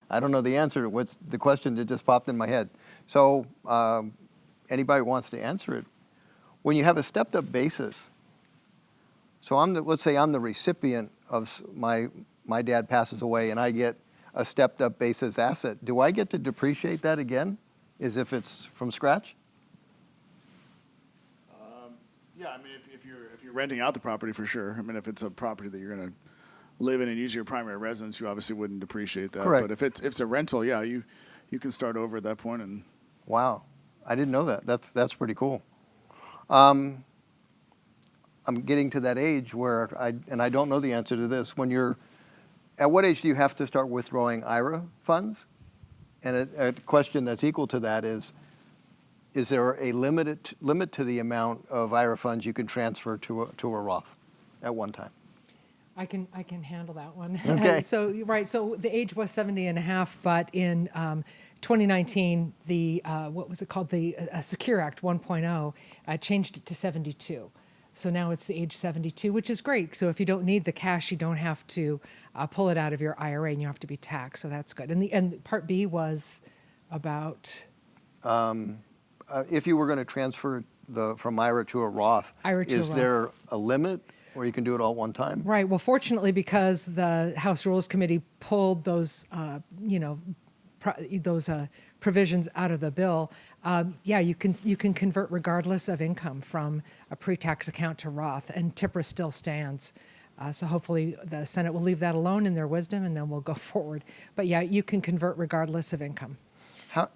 I don't know the answer to what's the question that just popped in my head. So anybody wants to answer it. When you have a stepped-up basis, so let's say I'm the recipient of my dad passes away and I get a stepped-up basis asset. Do I get to depreciate that again, as if it's from scratch? Yeah, I mean, if you're renting out the property, for sure. I mean, if it's a property that you're going to live in and use your primary residence, you obviously wouldn't depreciate that. Correct. But if it's a rental, yeah, you can start over at that point. And Wow, I didn't know that. That's pretty cool. I'm getting to that age where I don't know the answer to this. At what age do you have to start withdrawing IRA funds? And a question that's equal to that is there a limit to the amount of IRA funds you can transfer to a Roth at one time? I can handle that one. Okay. So the age was 70 and a half, but in 2019, the what was it called? The Secure Act 1.0 changed it to 72. So now it's the age 72, which is great. So if you don't need the cash, you don't have to pull it out of your IRA, and you have to be taxed. So that's good. And Part B was about if you were going to transfer from IRA to a Roth, is there a limit, or you can do it all at one time? Right. Well, fortunately, because the House Rules Committee pulled those, provisions out of the bill, you can convert regardless of income from a pre-tax account to Roth, and TIPRA still stands. So hopefully the Senate will leave that alone in their wisdom, and then we'll go forward. But yeah, you can convert regardless of income.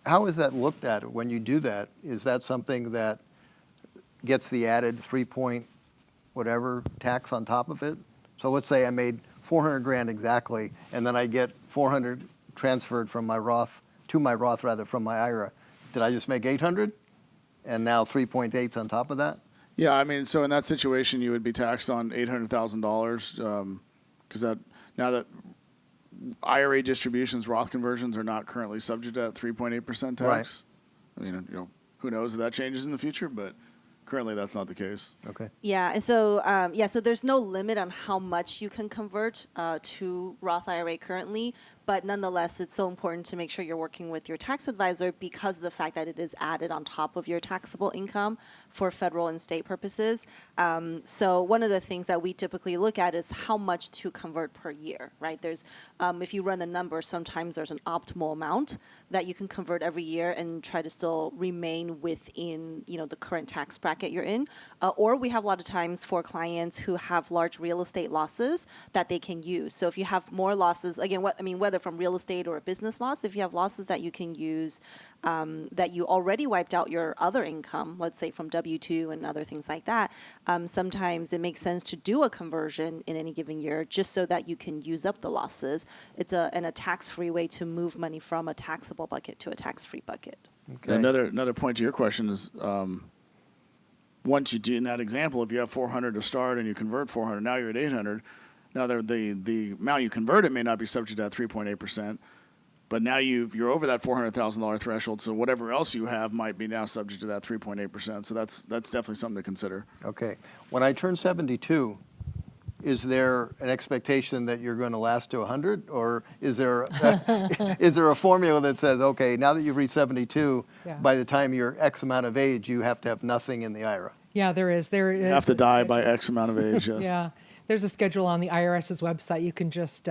How is that looked at when you do that? Is that something that gets the added 3 whatever tax on top of it? So let's say I made 400 grand exactly, and then I get 400 transferred from my Roth from my IRA. Did I just make 800? And now 3.8's on top of that? yeah, I mean, so in that situation, you would be taxed on $800,000 because now that IRA distributions, Roth conversions are not currently subject to that 3.8% tax. Right. I mean, who knows if that changes in the future, but currently that's not the case. Okay. Yeah, and so so there's no limit on how much you can convert to Roth IRA currently, but nonetheless, it's so important to make sure you're working with your tax advisor because of the fact that it is added on top of your taxable income for federal and state purposes. So one of the things that we typically look at is how much to convert per year, right? There's, if you run the numbers, sometimes there's an optimal amount that you can convert every year and try to still remain within, the current tax bracket you're in. Or we have a lot of times for clients who have large real estate losses that they can use. So if you have more losses, again, whether from real estate or a business loss, if you have losses that you can use that you already wiped out your other income, let's say from W-2 and other things like that, sometimes it makes sense to do a conversion in any given year just so that you can use up the losses. It's a tax-free way to move money from a taxable bucket to a tax-free bucket. Okay. Another point to your question is once you do in that example, if you have 400 to start and you convert 400, now you're at 800. Now, the amount you convert it may not be subject to that 3.8%, but now you're over that $400,000 threshold, so whatever else you have might be now subject to that 3.8%. So that's definitely something to consider. Okay. When I turn 72, is there an expectation that you're going to last to 100, or is there a formula that says, okay, now that you've reached 72, by the time you're X amount of age, you have to have nothing in the IRA? Yeah, there is. You have to die by X amount of age, yes. Yeah. There's a schedule on the IRS's website. You can just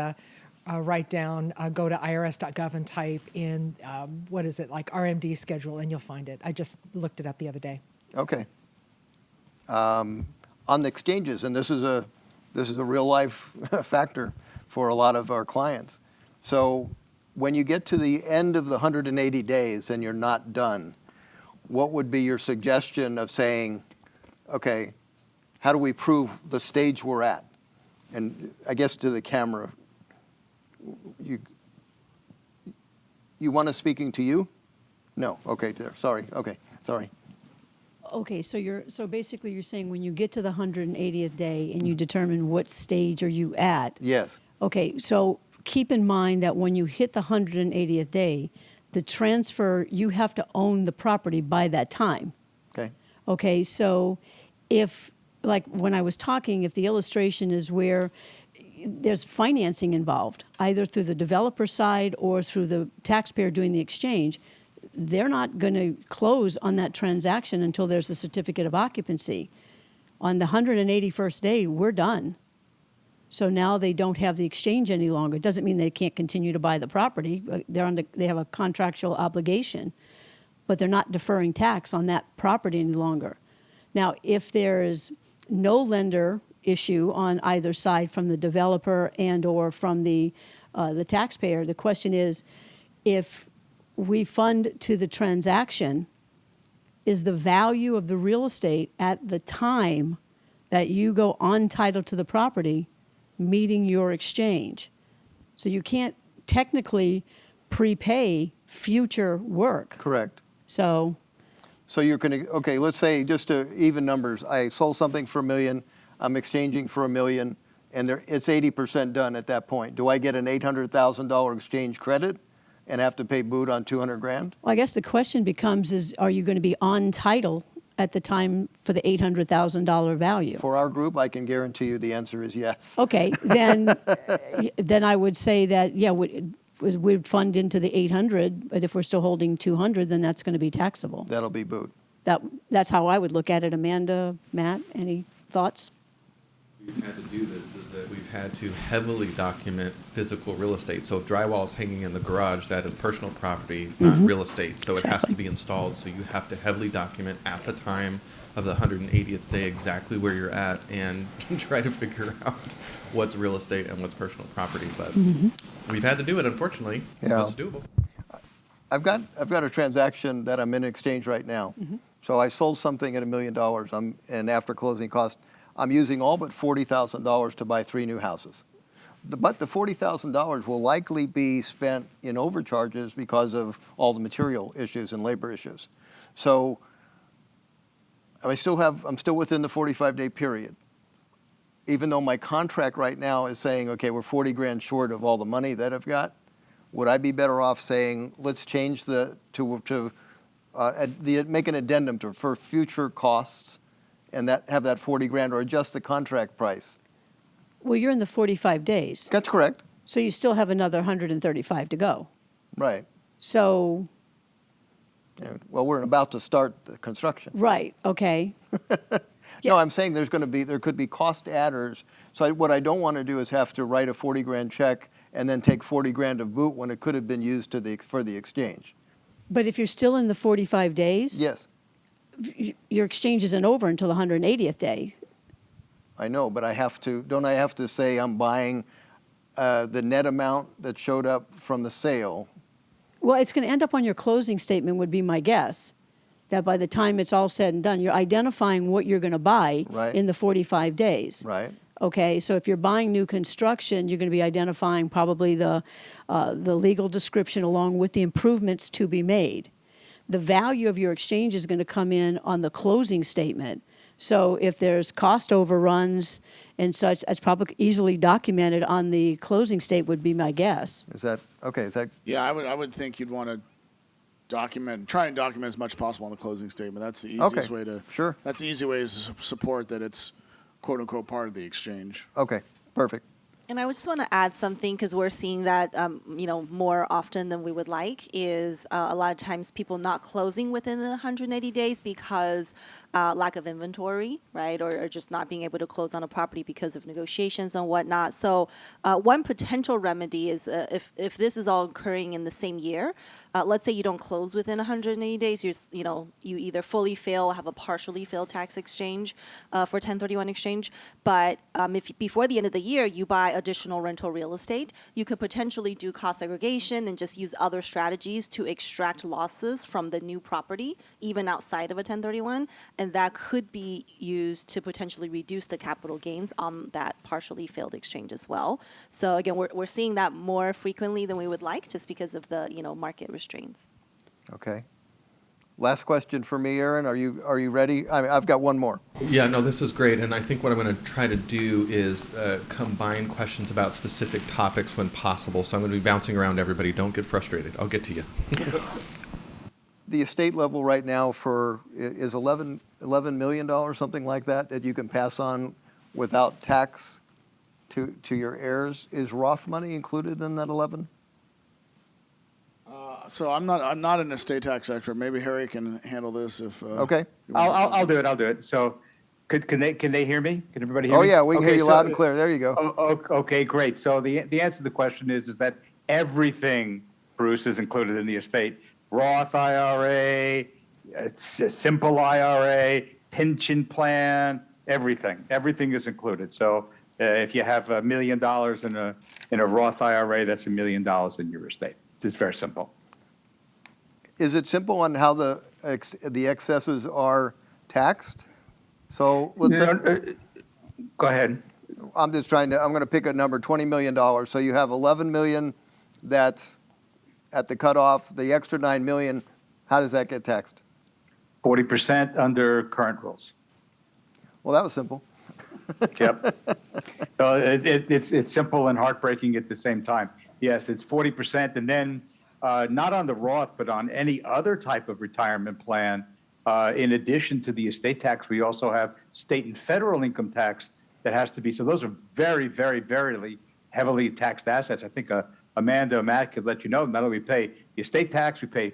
write down, go to irs.gov and type in, RMD schedule, and you'll find it. I just looked it up the other day. Okay. On the exchanges, and this is a real life factor for a lot of our clients. So when you get to the end of the 180 days and you're not done, what would be your suggestion of saying, okay, how do we prove the stage we're at? And I guess to the camera, you want us speaking to you? No. Okay, there. Sorry. Okay, sorry. Okay, so basically you're saying when you get to the 180th day and you determine what stage are you at. Yes. Okay, so keep in mind that when you hit the 180th day, the transfer, you have to own the property by that time. Okay. Okay, so if like when I was talking, if the illustration is where there's financing involved, either through the developer side or through the taxpayer doing the exchange, they're not going to close on that transaction until there's a certificate of occupancy. On the 181st day, we're done. So now they don't have the exchange any longer. It doesn't mean they can't continue to buy the property. They have a contractual obligation, but they're not deferring tax on that property any longer. Now, if there's no lender issue on either side from the developer and or from the taxpayer, the question is, if we fund to the transaction, is the value of the real estate at the time that you go on title to the property meeting your exchange? So you can't technically prepay future work. Correct. So So you're going to, okay, let's say just to even numbers, I sold something for $1 million, I'm exchanging for $1 million, and it's 80% done at that point. Do I get an $800,000 exchange credit and have to pay boot on $200,000? well, I guess the question becomes is, are you going to be on title at the time for the $800,000 value? For our group, I can guarantee you the answer is yes. Okay, then I would say that, yeah, we'd fund into the 800, but if we're still holding 200, then that's going to be taxable. That'll be boot. That's how I would look at it. Amanda, Matt, any thoughts? We've had to do this is that we've had to heavily document physical real estate. So if drywall is hanging in the garage, that is personal property, not real estate. So it has to Exactly. be installed. So you have to heavily document at the time of the 180th day exactly where you're at and try to figure out what's real estate and what's personal property. But we've had to do it, unfortunately. Yeah. It's doable. I've got a transaction that I'm in exchange right now. So I sold something at $1 million, and after closing costs, I'm using all but $40,000 to buy 3 new houses. But the $40,000 will likely be spent in overcharges because of all the material issues and labor issues. So I'm still within the 45-day period. Even though my contract right now is saying, okay, we're 40 grand short of all the money that I've got, would I be better off saying, let's change make an addendum for future costs and have that 40 grand, or adjust the contract price? Well, you're in the 45 days, That's correct. so you still have another 135 to go. Right. So, Yeah, well, we're about to start the construction. right, okay. Yeah. No, I'm saying there could be cost adders. So what I don't want to do is have to write a 40 grand check and then take 40 grand of boot when it could have been used for the exchange. But if you're still in the 45 days, Yes, your exchange isn't over until the 180th day. I know, but don't I have to say I'm buying the net amount that showed up from the sale? Well, it's going to end up on your closing statement, would be my guess, that by the time it's all said and done, you're identifying what you're going to buy Right. in the 45 days. Right. Okay, so if you're buying new construction, you're going to be identifying probably the legal description along with the improvements to be made. The value of your exchange is going to come in on the closing statement. So if there's cost overruns and such, it's probably easily documented on the closing state, would be my guess. Is that okay? Yeah, I would think you'd want to try and document as much as possible on the closing statement. That's the Okay, easiest way to. sure. That's the easy way to support that it's quote unquote part of the exchange. Okay, perfect. And I just want to add something because we're seeing that, more often than we would like is a lot of times people not closing within the 180 days because lack of inventory, right? Or just not being able to close on a property because of negotiations and whatnot. So one potential remedy is if this is all occurring in the same year, let's say you don't close within 180 days, you either fully fail or have a partially failed tax exchange for 1031 exchange. But if before the end of the year you buy additional rental real estate, you could potentially do cost segregation and just use other strategies to extract losses from the new property, even outside of a 1031. And that could be used to potentially reduce the capital gains on that partially failed exchange as well. So again, we're seeing that more frequently than we would like just because of the market restraints. Okay. Last question for me, Aaron. Are you ready? I've got one more. Yeah, no, this is great. And I think what I'm going to try to do is combine questions about specific topics when possible. So I'm going to be bouncing around everybody. Don't get frustrated. I'll get to you. The estate level right now is 11 $11 million, something like that, that you can pass on without tax to your heirs. Is Roth money included in that 11? So I'm not an estate tax expert. Maybe Harry can handle this if. Okay. he wants to- I'll do it. I'll do it. So, can they hear me? Can everybody hear Oh, me? yeah, we can hear Okay, you loud and clear. There you go. Okay, great. So the answer to the question is that everything, Bruce, is included in the estate. Roth IRA, simple IRA, pension plan, everything. Everything is included. So if you have $1 million in a Roth IRA, that's $1 million in your estate. It's very simple. Is it simple on how the excesses are taxed? So let's say, Go ahead. I'm going to pick a number, $20 million. So you have 11 million that's at the cutoff, the extra 9 million, how does that get taxed? 40% under current rules. Well, that was simple. Yep. It's simple and heartbreaking at the same time. Yes, it's 40%, and then not on the Roth, but on any other type of retirement plan. In addition to the estate tax, we also have state and federal income tax that has to be. So those are very, very, very heavily taxed assets. I think Amanda or Matt could let you know. Not only we pay the estate tax, we pay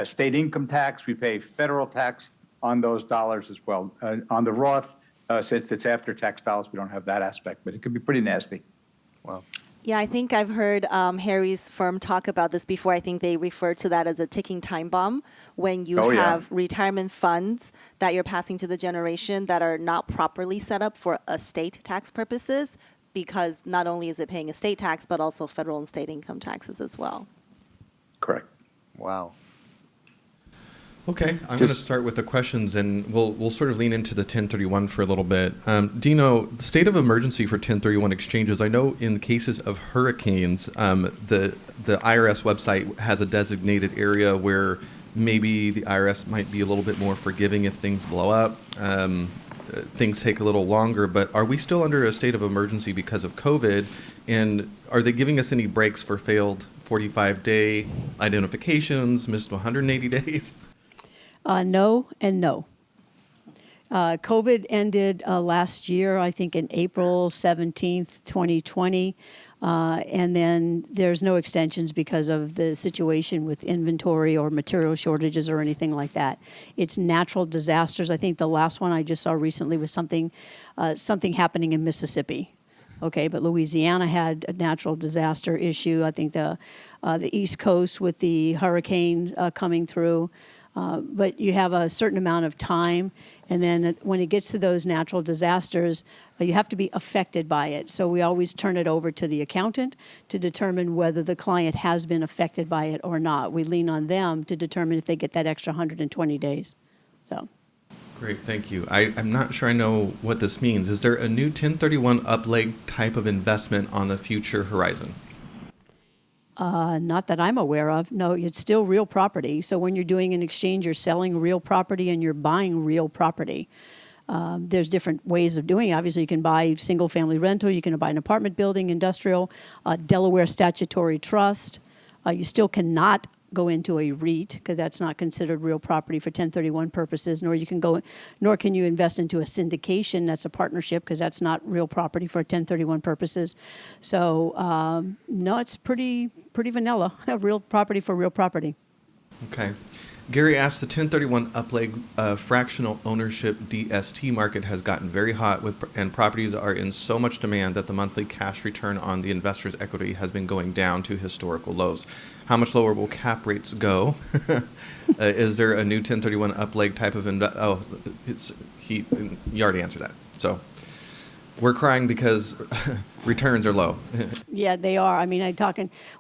state income tax, we pay federal tax on those dollars as well. On the Roth, since it's after tax dollars, we don't have that aspect, but it can be pretty nasty. Wow. Yeah, I think I've heard Harry's firm talk about this before. I think they refer to that as a ticking time bomb when you have retirement funds that you're passing to the generation that are not properly set up for estate tax purposes, because not only is it paying estate tax, but also federal and state income taxes as well. Correct. Wow. Okay, I'm going to start with the questions, and we'll sort of lean into the 1031 for a little bit. Dino, the state of emergency for 1031 exchanges. I know in cases of hurricanes, the IRS website has a designated area where maybe the IRS might be a little bit more forgiving if things blow up. Things take a little longer, but are we still under a state of emergency because of COVID? And are they giving us any breaks for failed 45-day identifications, missed 180 days? No and no. COVID ended last year, I think in April 17th, 2020. And then there's no extensions because of the situation with inventory or material shortages or anything like that. It's natural disasters. I think the last one I just saw recently was something happening in Mississippi. Okay, but Louisiana had a natural disaster issue. I think the East Coast with the hurricane coming through. But you have a certain amount of time, and then when it gets to those natural disasters, you have to be affected by it. So we always turn it over to the accountant to determine whether the client has been affected by it or not. We lean on them to determine if they get that extra 120 days. So. Great, thank you. I'm not sure I know what this means. Is there a new 1031 upleg type of investment on the future horizon? Not that I'm aware of. No, it's still real property. So when you're doing an exchange, you're selling real property and you're buying real property. There's different ways of doing it. Obviously, you can buy single-family rental. You can buy an apartment building, industrial, Delaware statutory trust. You still cannot go into a REIT because that's not considered real property for 1031 purposes. Nor can you invest into a syndication. That's a partnership because that's not real property for 1031 purposes. So no, it's pretty vanilla. Real property for real property. Okay. Gary asked, the 1031 upleg fractional ownership DST market has gotten very hot and properties are in so much demand that the monthly cash return on the investor's equity has been going down to historical lows. How much lower will cap rates go? Is there a new 1031 upleg type of you already answered that. So we're crying because returns are low. Yeah, they are. I mean,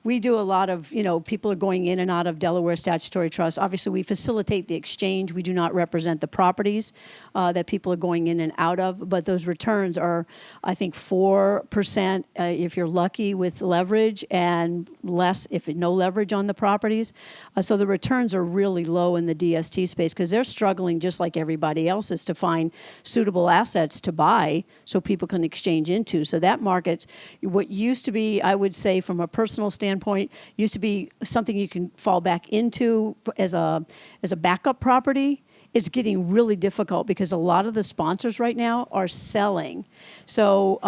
we do a lot of, people are going in and out of Delaware statutory trust. Obviously, we facilitate the exchange. We do not represent the properties that people are going in and out of, but those returns are, I think, 4% if you're lucky with leverage and less if no leverage on the properties. So the returns are really low in the DST space because they're struggling just like everybody else is to find suitable assets to buy so people can exchange into. So that market, what used to be, I would say from a personal standpoint, used to be something you can fall back into as a backup property, it's getting really difficult because a lot of the sponsors right now are selling. So,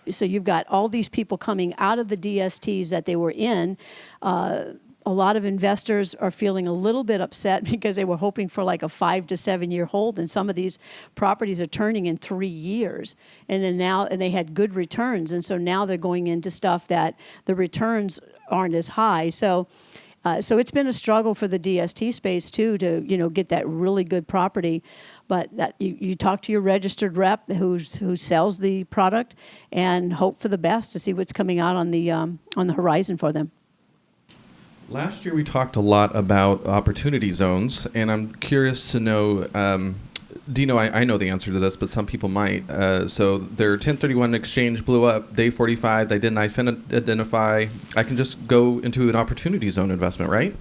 so you've got all these people coming out of the DSTs that they were in. A lot of investors are feeling a little bit upset because they were hoping for like a 5 to 7 year hold, and some of these properties are turning in 3 years. And then now, and they had good returns, and so now they're going into stuff that the returns aren't as high. So it's been a struggle for the DST space too to get that really good property. But that you talk to your registered rep who sells the product and hope for the best to see what's coming out on the horizon for them. Last year we talked a lot about opportunity zones, and I'm curious to know, Dino, I know the answer to this, but some people might. So their 1031 exchange blew up, day 45, they didn't identify. I can just go into an opportunity zone investment, right?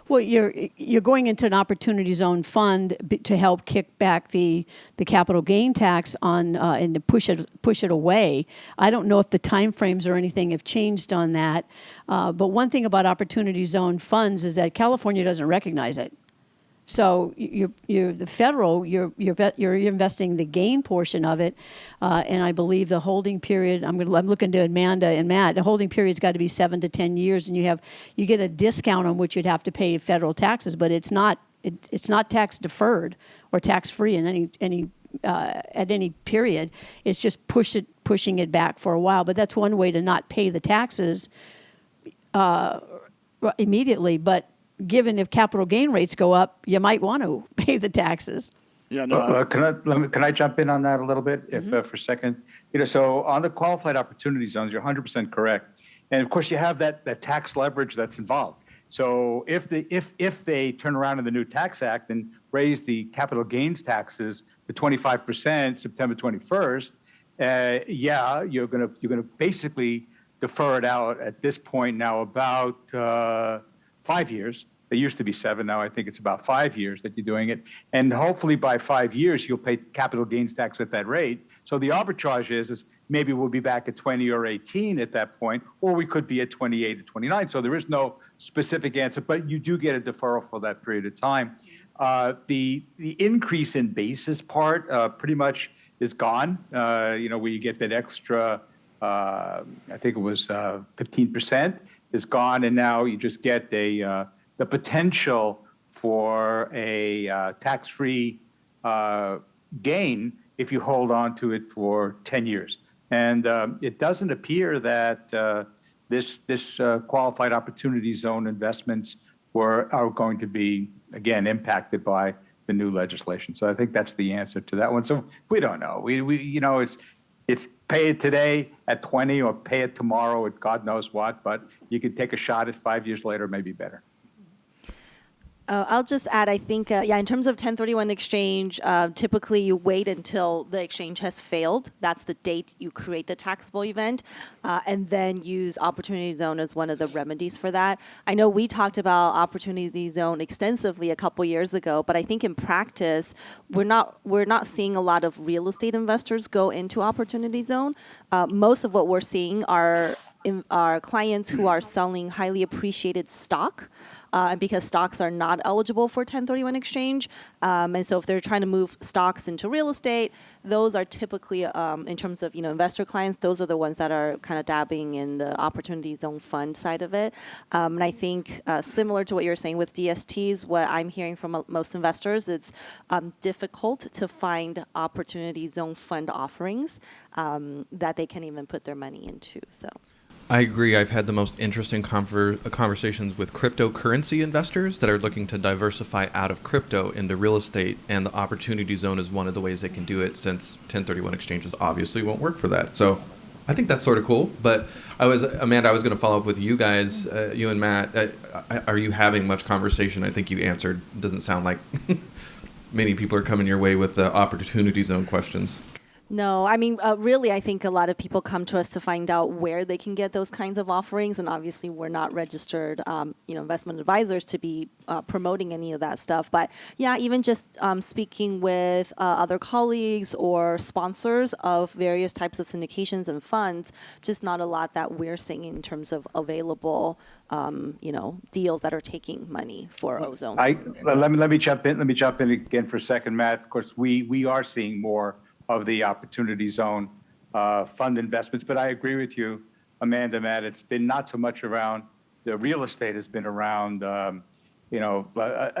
Well, you're going into an opportunity zone fund to help kick back the capital gain tax on and to push it away. I don't know if the timeframes or anything have changed on that, but one thing about opportunity zone funds is that California doesn't recognize it. So you're the federal, you're investing the gain portion of it, and I believe the holding period. I'm looking to Amanda and Matt. The holding period's got to be 7 to 10 years, and you get a discount on which you'd have to pay federal taxes, but it's not tax deferred or tax free in any at any period. It's just pushing it back for a while. But that's one way to not pay the taxes immediately, but given if capital gain rates go up, you might want to pay the taxes. Yeah, no. Can I jump in on that a little bit, if for a second? So on the qualified opportunity zones, you're 100% correct, and of course you have that tax leverage that's involved. So if they turn around in the new tax act and raise the capital gains taxes to 25% September 21st, you're gonna basically defer it out at this point now about 5 years. It used to be 7. Now I think it's about 5 years that you're doing it. And hopefully by 5 years, you'll pay capital gains tax at that rate. So the arbitrage is maybe we'll be back at 20 or 18 at that point, or we could be at 28 or 29. So there is no specific answer, but you do get a deferral for that period of time. The increase in basis part pretty much is gone. Where you get that extra, I think it was 15%. Is gone, and now you just get the potential for a tax-free gain if you hold on to it for 10 years. And it doesn't appear that this qualified opportunity zone investments are going to be again impacted by the new legislation. So I think that's the answer to that one. So we don't know. It's pay it today at 20 or pay it tomorrow at God knows what, but you could take a shot at 5 years later, maybe better. I'll just add, I think, in terms of 1031 exchange, typically you wait until the exchange has failed. That's the date you create the taxable event, and then use opportunity zone as one of the remedies for that. I know we talked about opportunity zone extensively a couple years ago, but I think in practice, we're not seeing a lot of real estate investors go into opportunity zone. Most of what we're seeing are clients who are selling highly appreciated stock. And because stocks are not eligible for 1031 exchange. And so if they're trying to move stocks into real estate, those are typically, in terms of investor clients, those are the ones that are kind of dabbing in the opportunity zone fund side of it. And I think similar to what you're saying with DSTs, what I'm hearing from most investors, it's difficult to find opportunity zone fund offerings that they can even put their money into. So. I agree. I've had the most interesting conversations with cryptocurrency investors that are looking to diversify out of crypto into real estate, and the opportunity zone is one of the ways they can do it, since 1031 exchanges obviously won't work for that. So I think that's sort of cool. But Amanda, I was going to follow up with you guys, you and Matt. Are you having much conversation? I think you answered. Doesn't sound like many people are coming your way with the opportunity zone questions. No, I mean, really, I think a lot of people come to us to find out where they can get those kinds of offerings, and obviously, we're not registered, investment advisors to be promoting any of that stuff. But yeah, even just speaking with other colleagues or sponsors of various types of syndications and funds, just not a lot that we're seeing in terms of available, deals that are taking money for ozone. Let me jump in. Let me jump in again for a second, Matt. Of course, we are seeing more of the opportunity zone fund investments, but I agree with you, Amanda, Matt. It's been not so much around the real estate. Has been around, a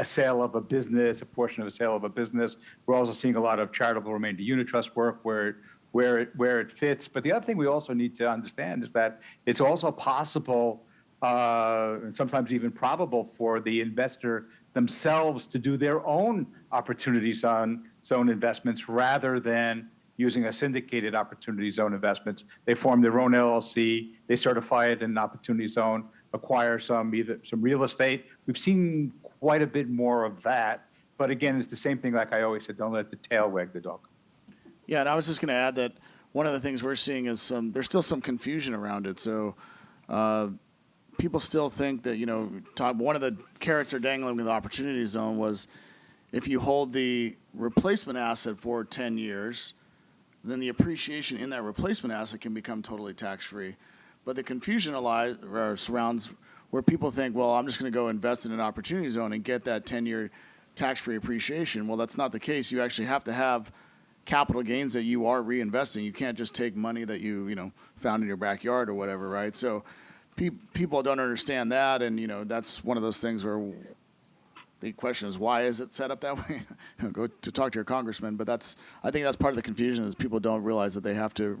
sale of a business, a portion of a sale of a business. We're also seeing a lot of charitable remainder unit trust work where it fits. But the other thing we also need to understand is that it's also possible, and sometimes even probable, for the investor themselves to do their own opportunity zone investments rather than using a syndicated opportunity zone investments. They form their own LLC, they certify it in an opportunity zone, acquire some real estate. We've seen quite a bit more of that. But again, it's the same thing like I always said, don't let the tail wag the dog. Yeah, and I was just going to add that one of the things we're seeing is there's still some confusion around it. So people still think that, one of the carrots they're dangling with the opportunity zone was if you hold the replacement asset for 10 years, then the appreciation in that replacement asset can become totally tax-free. But the confusion surrounds where people think, well, I'm just going to go invest in an opportunity zone and get that 10-year tax-free appreciation. Well, that's not the case. You actually have to have capital gains that you are reinvesting. You can't just take money that you found in your backyard or whatever, right? So people don't understand that, and that's one of those things where the question is, why is it set up that way? Go to talk to your congressman. But I think that's part of the confusion is people don't realize that they have to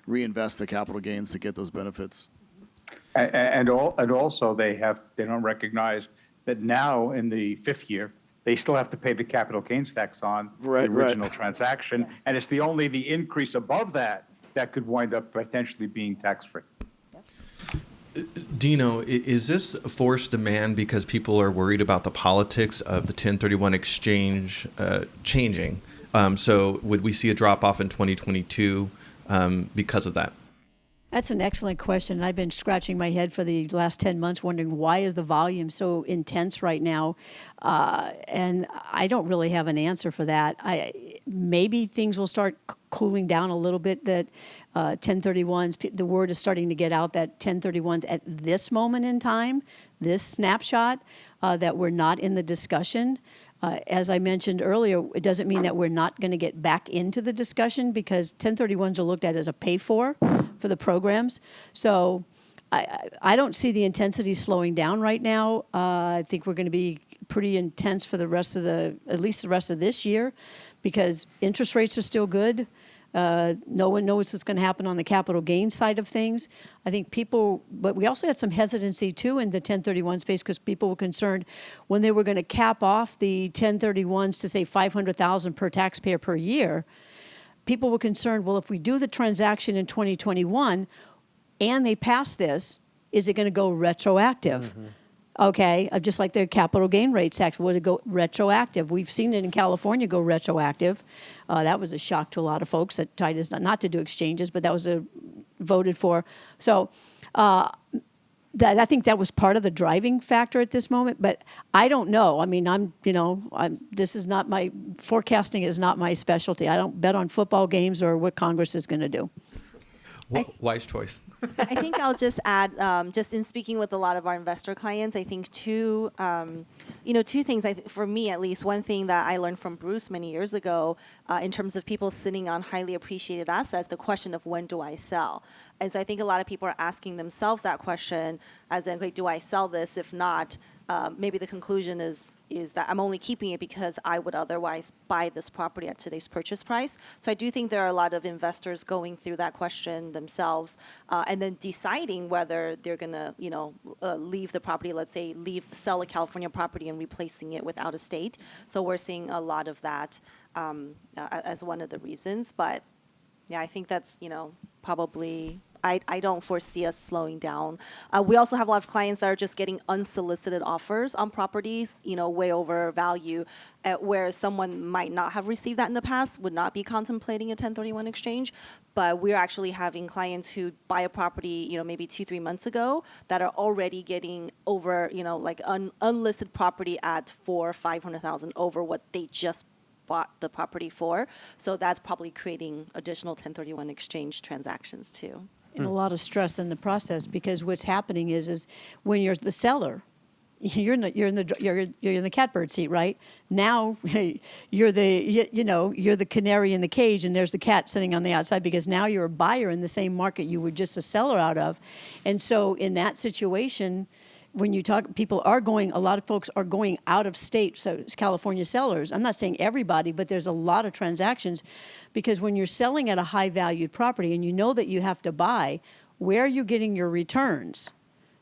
reinvest the capital gains to get those benefits. And also they don't recognize that now in the fifth year, they still have to pay the capital gains tax on the original transaction. Yes. And it's only the increase above that could wind up potentially being tax-free. Dino, is this forced demand because people are worried about the politics of the 1031 exchange changing? So would we see a drop-off in 2022 because of that? That's an excellent question. I've been scratching my head for the last 10 months wondering why is the volume so intense right now? And I don't really have an answer for that. Maybe things will start cooling down a little bit, that 1031s, the word is starting to get out that 1031s at this moment in time, this snapshot, that we're not in the discussion. As I mentioned earlier, it doesn't mean that we're not going to get back into the discussion because 1031s are looked at as a pay-for the programs. So I don't see the intensity slowing down right now. I think we're going to be pretty intense for at least the rest of this year because interest rates are still good. No one knows what's going to happen on the capital gain side of things. I think but we also had some hesitancy too in the 1031 space because people were concerned when they were going to cap off the 1031s to say $500,000 per taxpayer per year. People were concerned, well, if we do the transaction in 2021 and they pass this, is it going to go retroactive? Mm-hmm. Okay, just like their capital gain rate tax, would it go retroactive? We've seen it in California go retroactive. That was a shock to a lot of folks that tried not to do exchanges, but that was voted for. So I think that was part of the driving factor at this moment, but I don't know. I mean, this is not forecasting is not my specialty. I don't bet on football games or what Congress is going to do. Wise choice. I think I'll just add, just in speaking with a lot of our investor clients, I think two things, for me at least, one thing that I learned from Bruce many years ago in terms of people sitting on highly appreciated assets, the question of when do I sell? And so I think a lot of people are asking themselves that question as in, do I sell this? If not, maybe the conclusion is that I'm only keeping it because I would otherwise buy this property at today's purchase price. So I do think there are a lot of investors going through that question themselves and then deciding whether they're going to, leave the property, let's say sell a California property and replacing it with out of state. So we're seeing a lot of that as one of the reasons. But yeah, I think that's, probably I don't foresee us slowing down. We also have a lot of clients that are just getting unsolicited offers on properties, way over value, where someone might not have received that in the past, would not be contemplating a 1031 exchange. But we're actually having clients who buy a property, maybe 2-3 months ago that are already getting over, like unlisted property at 400,000-500,000 over what they just bought the property for. So that's probably creating additional 1031 exchange transactions too. And a lot of stress in the process, because what's happening is when you're the seller, you're in the catbird seat, right? Now you're the canary in the cage, and there's the cat sitting on the outside, because now you're a buyer in the same market you were just a seller out of. And so in that situation, when you talk, a lot of folks are going out of state, so it's California sellers. I'm not saying everybody, but there's a lot of transactions, because when you're selling at a high valued property and you know that you have to buy, where are you getting your returns?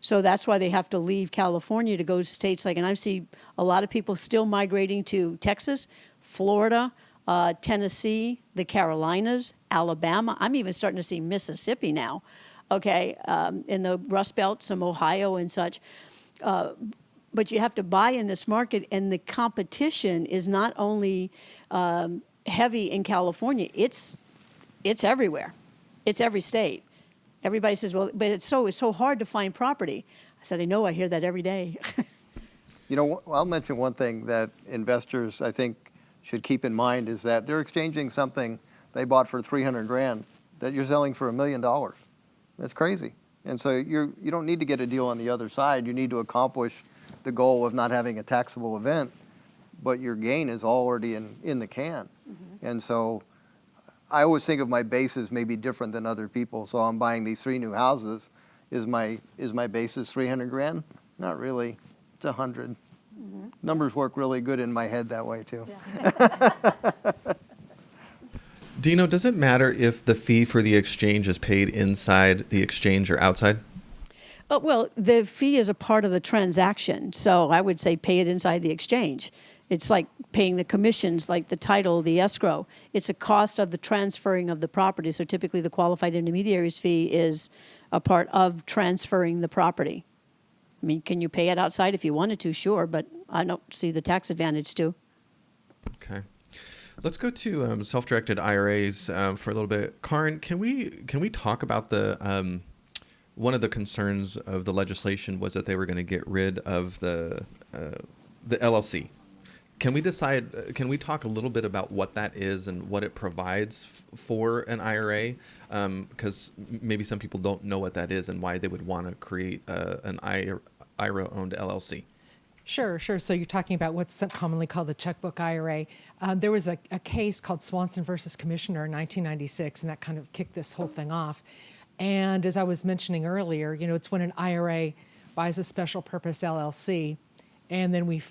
So that's why they have to leave California to go to states like, and I see a lot of people still migrating to Texas, Florida, Tennessee, the Carolinas, Alabama. I'm even starting to see Mississippi now, okay, in the Rust Belt, some Ohio and such. But you have to buy in this market, and the competition is not only heavy in California, it's everywhere. It's every state. Everybody says, well, but it's so hard to find property. I said, I know, I hear that every day. I'll mention one thing that investors, I think, should keep in mind is that they're exchanging something they bought for $300,000 that you're selling for $1 million. That's crazy. And so you don't need to get a deal on the other side. You need to accomplish the goal of not having a taxable event, but your gain is already in the can. Mm-hmm. And so I always think of my basis maybe different than other people. So I'm buying these 3 new houses. Is my basis $300,000? Not really. It's 100. Mm-hmm. Numbers work really good in my head that way too. Yeah. Dino, does it matter if the fee for the exchange is paid inside the exchange or outside? Well, the fee is a part of the transaction, so I would say pay it inside the exchange. It's like paying the commissions, like the title, the escrow. It's a cost of the transferring of the property, so typically the qualified intermediary's fee is a part of transferring the property. I mean, can you pay it outside if you wanted to? Sure, but I don't see the tax advantage to. Okay. Let's go to self-directed IRAs for a little bit. Karin, can we talk about the one of the concerns of the legislation was that they were going to get rid of the LLC. Can we talk a little bit about what that is and what it provides for an IRA? Because maybe some people don't know what that is and why they would want to create an IRA-owned LLC. Sure. So you're talking about what's commonly called the Checkbook IRA. There was a case called Swanson versus Commissioner in 1996, and that kind of kicked this whole thing off. And as I was mentioning earlier, it's when an IRA buys a special purpose LLC, and then we,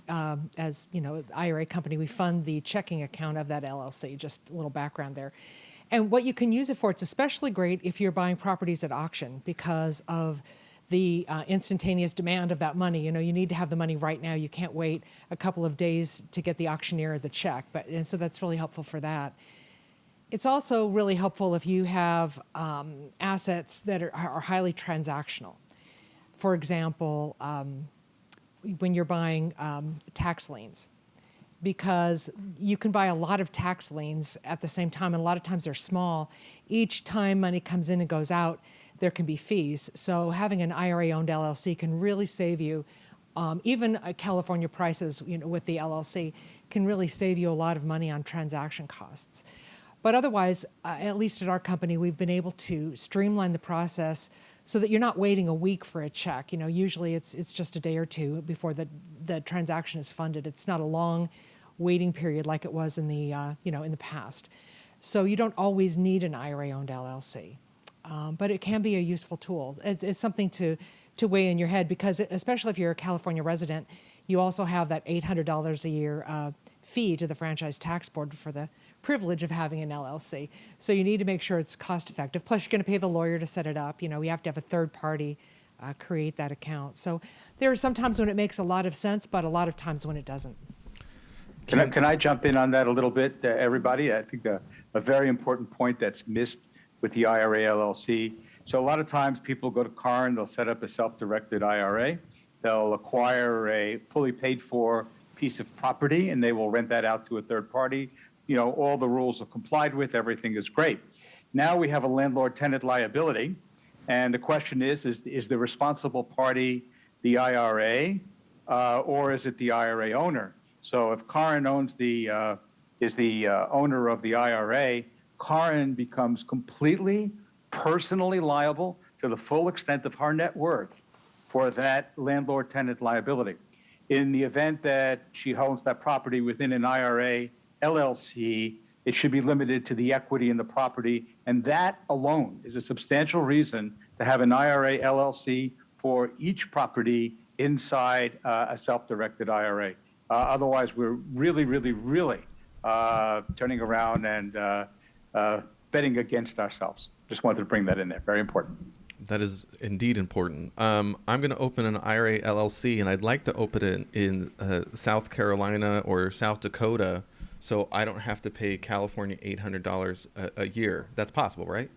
as the IRA company, we fund the checking account of that LLC. Just a little background there. And what you can use it for, it's especially great if you're buying properties at auction because of the instantaneous demand of that money. You need to have the money right now. You can't wait a couple of days to get the auctioneer the check. And so that's really helpful for that. It's also really helpful if you have assets that are highly transactional. For example, when you're buying tax liens, because you can buy a lot of tax liens at the same time, and a lot of times they're small. Each time money comes in and goes out, there can be fees. So having an IRA-owned LLC can really save you, even California prices, with the LLC, can really save you a lot of money on transaction costs. But otherwise, at least at our company, we've been able to streamline the process so that you're not waiting a week for a check. Usually it's just a day or two before the transaction is funded. It's not a long waiting period like it was in the in the past. So you don't always need an IRA-owned LLC. But it can be a useful tool. It's something to weigh in your head, because especially if you're a California resident, you also have that $800 a year fee to the Franchise Tax Board for the privilege of having an LLC. So you need to make sure it's cost effective. Plus, you're going to pay the lawyer to set it up. You have to have a third party create that account. So there are some times when it makes a lot of sense, but a lot of times when it doesn't. Can I jump in on that a little bit, everybody? I think a very important point that's missed with the IRA LLC So a lot of times people go to Karn, they'll set up a self-directed IRA. They'll acquire a fully paid for piece of property and they will rent that out to a third party. You know, all the rules are complied with, everything is great. Now we have a landlord-tenant liability. And the question is the responsible party the IRA or is it the IRA owner? So if Karn owns is the owner of the IRA, Karn becomes completely personally liable to the full extent of her net worth for that landlord-tenant liability. In the event that she owns that property within an IRA LLC, it should be limited to the equity in the property, and that alone is a substantial reason to have an IRA LLC for each property inside a self-directed IRA. Otherwise, we're really, really, really turning around and betting against ourselves. Just wanted to bring that in there. Very important. That is indeed important. I'm going to open an IRA LLC, and I'd like to open it in South Carolina or South Dakota, so I don't have to pay California $800 a year. That's possible, right?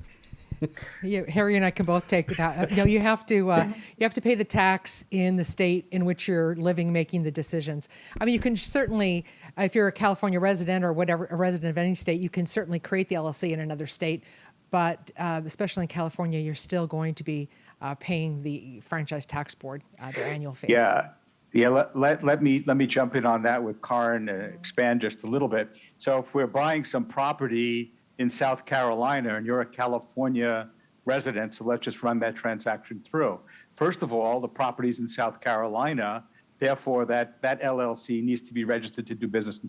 Yeah, Harry and I can both take that. No, you have to pay the tax in the state in which you're living, making the decisions. I mean, you can certainly, if you're a California resident or whatever, a resident of any state, you can certainly create the LLC in another state. But especially in California, you're still going to be paying the franchise tax board their annual fee. Yeah. Let me jump in on that with Karn, expand just a little bit. So if we're buying some property in South Carolina and you're a California resident, so let's just run that transaction through. First of all, the property's in South Carolina, therefore that LLC needs to be registered to do business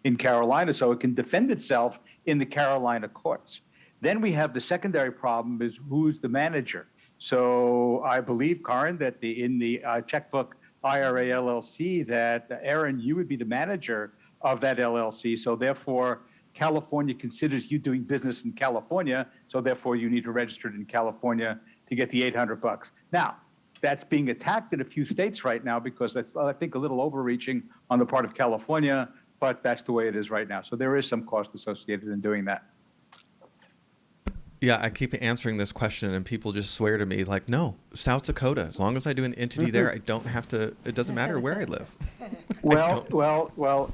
in Carolina so it can defend itself in the Carolina courts. Then we have the secondary problem is who's the manager. So I believe, Karn, that in the Checkbook IRA LLC, that Aaron, you would be the manager of that LLC. So therefore, California considers you doing business in California. So therefore, you need to register it in California to get the $800. Now, that's being attacked in a few states right now because that's, I think, a little overreaching on the part of California, but that's the way it is right now. So there is some cost associated in doing that. Yeah, I keep answering this question, and people just swear to me like, "No, South Dakota. As long as I do an entity there, I don't have to. It doesn't matter where I live." Well.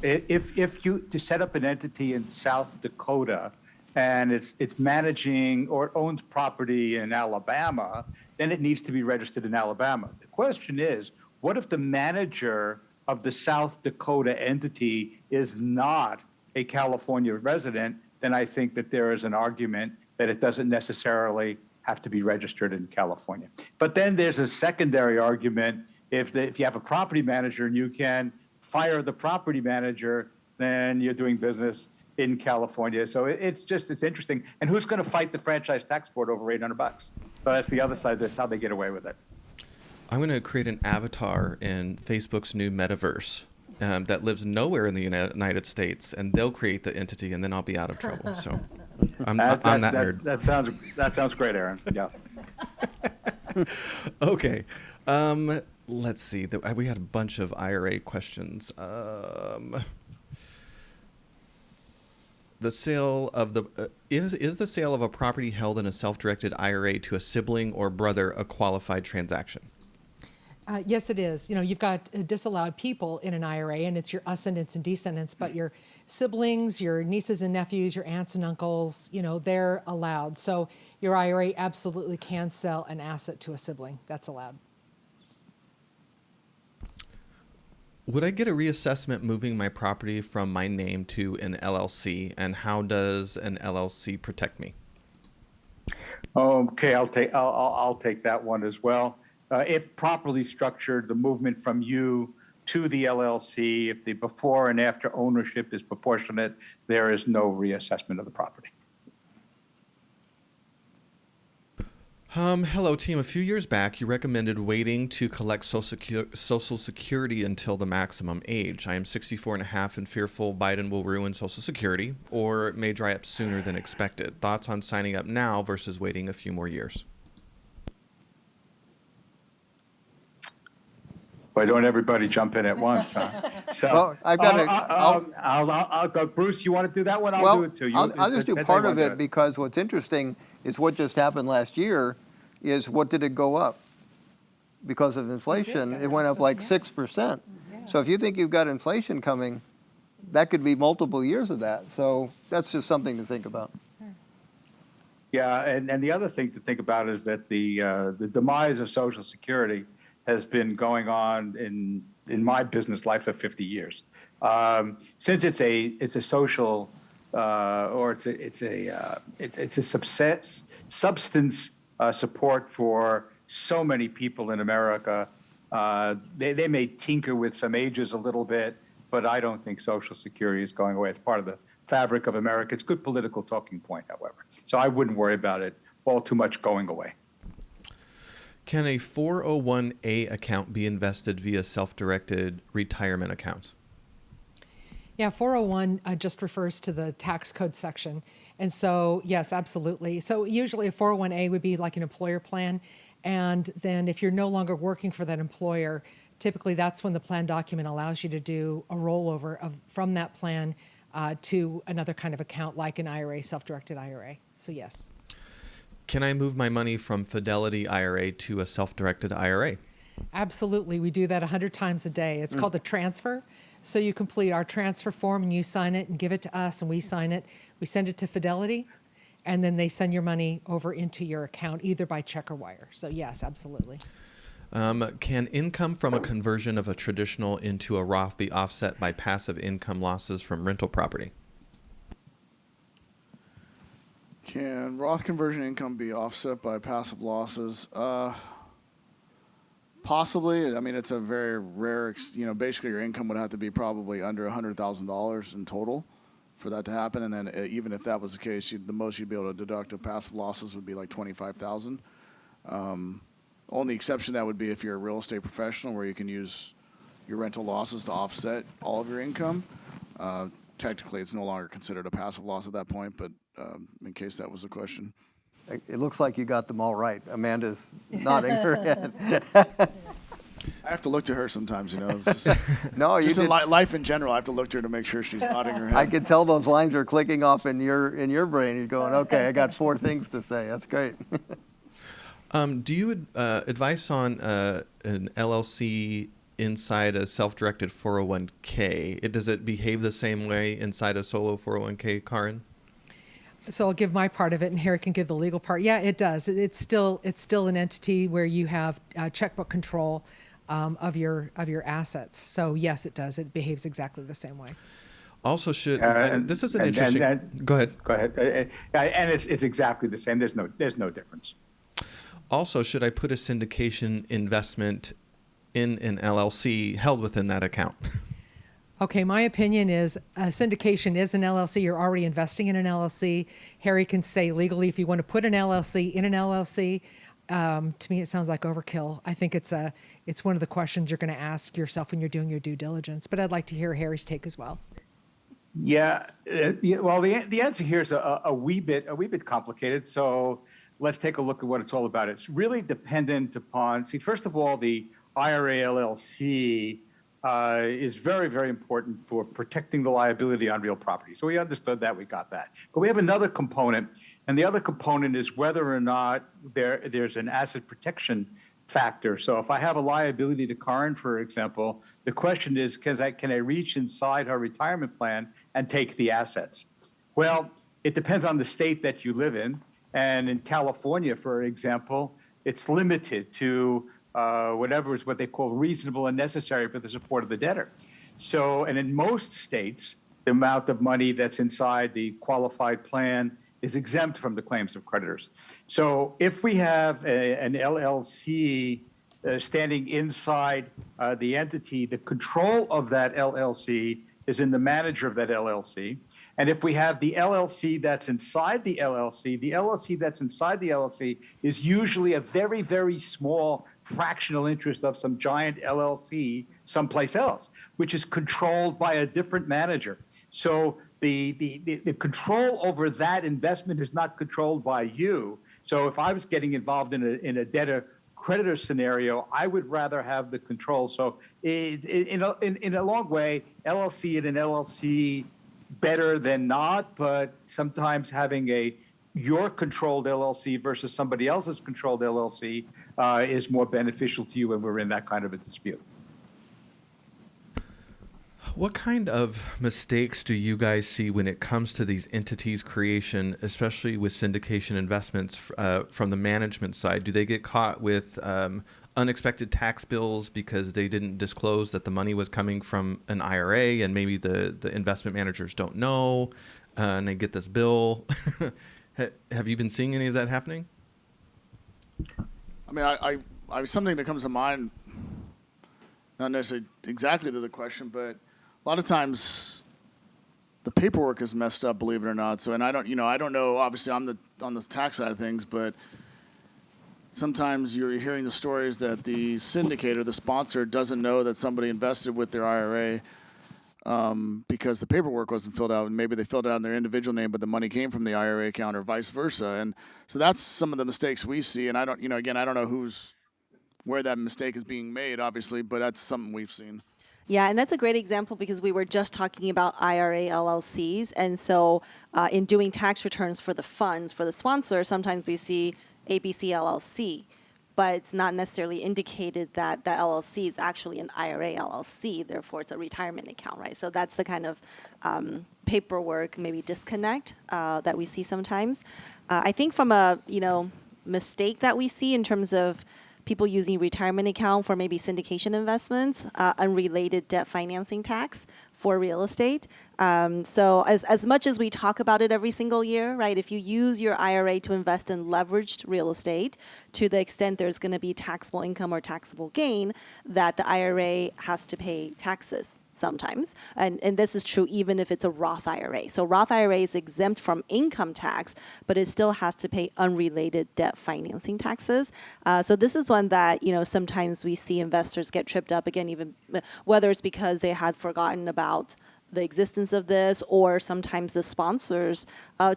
If you to set up an entity in South Dakota, and it's managing or owns property in Alabama, then it needs to be registered in Alabama. The question is, what if the manager of the South Dakota entity is not a California resident? Then I think that there is an argument that it doesn't necessarily have to be registered in California. But then there's a secondary argument. If you have a property manager and you can fire the property manager, then you're doing business in California. So it's interesting. And who's going to fight the franchise tax board over $800? So that's the other side. That's how they get away with it. I'm going to create an avatar in Facebook's new metaverse that lives nowhere in the United States, and they'll create the entity, and then I'll be out of trouble. So I'm that nerd. That sounds great, Aaron. Yeah. Okay. Let's see. We had a bunch of IRA questions. The sale of the is the sale of a property held in a self-directed IRA to a sibling or brother a qualified transaction? Yes, it is. You know, you've got disallowed people in an IRA, and it's your ascendants and descendants, but your siblings, your nieces and nephews, your aunts and uncles, you know, they're allowed. So your IRA absolutely can sell an asset to a sibling. That's allowed. Would I get a reassessment moving my property from my name to an LLC, and how does an LLC protect me? Okay, I'll take that one as well. If properly structured, the movement from you to the LLC, if the before and after ownership is proportionate, there is no reassessment of the property. Hello, team. A few years back, you recommended waiting to collect Social Security until the maximum age. I am 64 and a half and fearful Biden will ruin Social Security, or it may dry up sooner than expected. Thoughts on signing up now versus waiting a few more years? Boy, don't everybody jump in at once, huh? So, Well, I've got to. I'll go. Bruce, you want to do that one? I'll Well, do it too. I'll just do Depends how part you of wanna do it because what's interesting is what just happened last year is what did it go up? Because of inflation, it went up like 6%. So if you think you've got inflation coming, that could be multiple years of that. So that's just something to think about. Yeah, and the other thing to think about is that the demise of Social Security has been going on in my business life for 50 years. Since it's a social or it's a substance support for so many people in America. They may tinker with some ages a little bit, but I don't think Social Security is going away. It's part of the fabric of America. It's a good political talking point, however. So I wouldn't worry about it all too much going away. Can a 401A account be invested via self-directed retirement accounts? Yeah, 401 just refers to the tax code section. And so, yes, absolutely. So usually a 401A would be like an employer plan. And then if you're no longer working for that employer, typically that's when the plan document allows you to do a rollover from that plan to another kind of account like an IRA, self-directed IRA. So yes. Can I move my money from Fidelity IRA to a self-directed IRA? Absolutely. We do that 100 times a day. It's called a transfer. So you complete our transfer form and you sign it and give it to us and we sign it. We send it to Fidelity and then they send your money over into your account either by check or wire. So yes, absolutely. Can income from a conversion of a traditional into a Roth be offset by passive income losses from rental property? Can Roth conversion income be offset by passive losses? Possibly. I mean, it's a very rare, basically your income would have to be probably under $100,000 in total for that to happen. And then even if that was the case, the most you'd be able to deduct of passive losses would be like $25,000. Only exception that would be if you're a real estate professional where you can use your rental losses to offset all of your income. Technically, it's no longer considered a passive loss at that point, but in case that was the question. It looks like you got them all right. Amanda's nodding her head. I have to look to her sometimes, It's just, No, you just in did. life in general, I have to look to her to make sure she's nodding her head. I could tell those lines are clicking off in your brain. You're going, okay, I got 4 things to say. That's great. Do you advise on an LLC inside a self-directed 401k? Does it behave the same way inside a solo 401k, Karin? So I'll give my part of it, and Harry can give the legal part. Yeah, it does. It's still an entity where you have checkbook control of your assets. So yes, it does. It behaves exactly the same way. Also, this is an interesting. Go ahead. Go ahead. And it's exactly the same. There's no difference. Also, should I put a syndication investment in an LLC held within that account? Okay, my opinion is syndication is an LLC. You're already investing in an LLC. Harry can say legally if you want to put an LLC in an LLC. To me, it sounds like overkill. I think it's one of the questions you're going to ask yourself when you're doing your due diligence. But I'd like to hear Harry's take as well. Yeah. Well, the answer here is a wee bit complicated. So let's take a look at what it's all about. It's really dependent upon. See, first of all, the IRA LLC is very, very important for protecting the liability on real property. So we understood that, we got that. But we have another component, and the other component is whether or not there's an asset protection factor. So if I have a liability to Karin, for example, the question is, can I reach inside her retirement plan and take the assets? Well, it depends on the state that you live in. And in California, for example, it's limited to whatever is what they call reasonable and necessary for the support of the debtor. So, and in most states, the amount of money that's inside the qualified plan is exempt from the claims of creditors. So if we have an LLC standing inside the entity, the control of that LLC is in the manager of that LLC. And if we have the LLC that's inside the LLC that's inside the LLC is usually a very, very small fractional interest of some giant LLC someplace else, which is controlled by a different manager. So the control over that investment is not controlled by you. So if I was getting involved in a debtor creditor scenario, I would rather have the control. So in a long way, LLC and an LLC better than not, but sometimes having your controlled LLC versus somebody else's controlled LLC is more beneficial to you when we're in that kind of a dispute. What kind of mistakes do you guys see when it comes to these entities creation, especially with syndication investments from the management side? Do they get caught with unexpected tax bills because they didn't disclose that the money was coming from an IRA and maybe the investment managers don't know and they get this bill? Have you been seeing any of that happening? I mean, I something that comes to mind, not necessarily exactly to the question, but a lot of times the paperwork is messed up, believe it or not. So, and I don't know, obviously I'm on the tax side of things, but sometimes you're hearing the stories that the syndicator, the sponsor, doesn't know that somebody invested with their IRA because the paperwork wasn't filled out, and maybe they filled it out in their individual name, but the money came from the IRA account or vice versa. And so that's some of the mistakes we see. And I don't know where that mistake is being made, obviously, but that's something we've seen. Yeah, and that's a great example because we were just talking about IRA LLCs. And so in doing tax returns for the funds, for the sponsor, sometimes we see ABC LLC, but it's not necessarily indicated that the LLC is actually an IRA LLC. Therefore, it's a retirement account, right? So that's the kind of paperwork, maybe disconnect that we see sometimes. I think from a, mistake that we see in terms of people using retirement account for maybe syndication investments, unrelated debt financing tax for real estate. So as much as we talk about it every single year, right, if you use your IRA to invest in leveraged real estate, to the extent there's going to be taxable income or taxable gain, that the IRA has to pay taxes sometimes. And this is true even if it's a Roth IRA. So Roth IRA is exempt from income tax, but it still has to pay unrelated debt financing taxes. So this is one that, sometimes we see investors get tripped up, again, even whether it's because they had forgotten about the existence of this, or sometimes the sponsors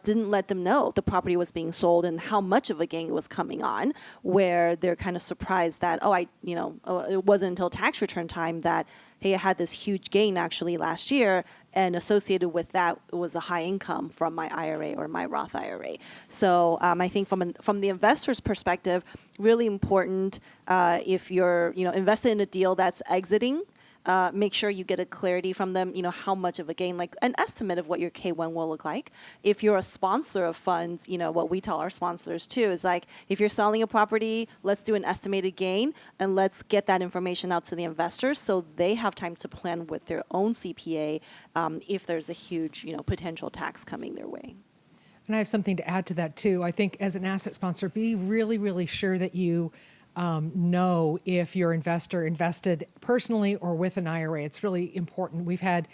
didn't let them know the property was being sold and how much of a gain was coming on, where they're kind of surprised that, it wasn't until tax return time that, hey, I had this huge gain actually last year, and associated with that was a high income from my IRA or my Roth IRA. So I think from the investor's perspective, really important if you're invested in a deal that's exiting. Make sure you get a clarity from them, how much of a gain, like an estimate of what your K1 will look like. If you're a sponsor of funds, what we tell our sponsors too is like, if you're selling a property, let's do an estimated gain and let's get that information out to the investors so they have time to plan with their own CPA if there's a huge, potential tax coming their way. And I have something to add to that too. I think as an asset sponsor, be really, really sure that you know if your investor invested personally or with an IRA. It's really important. We've had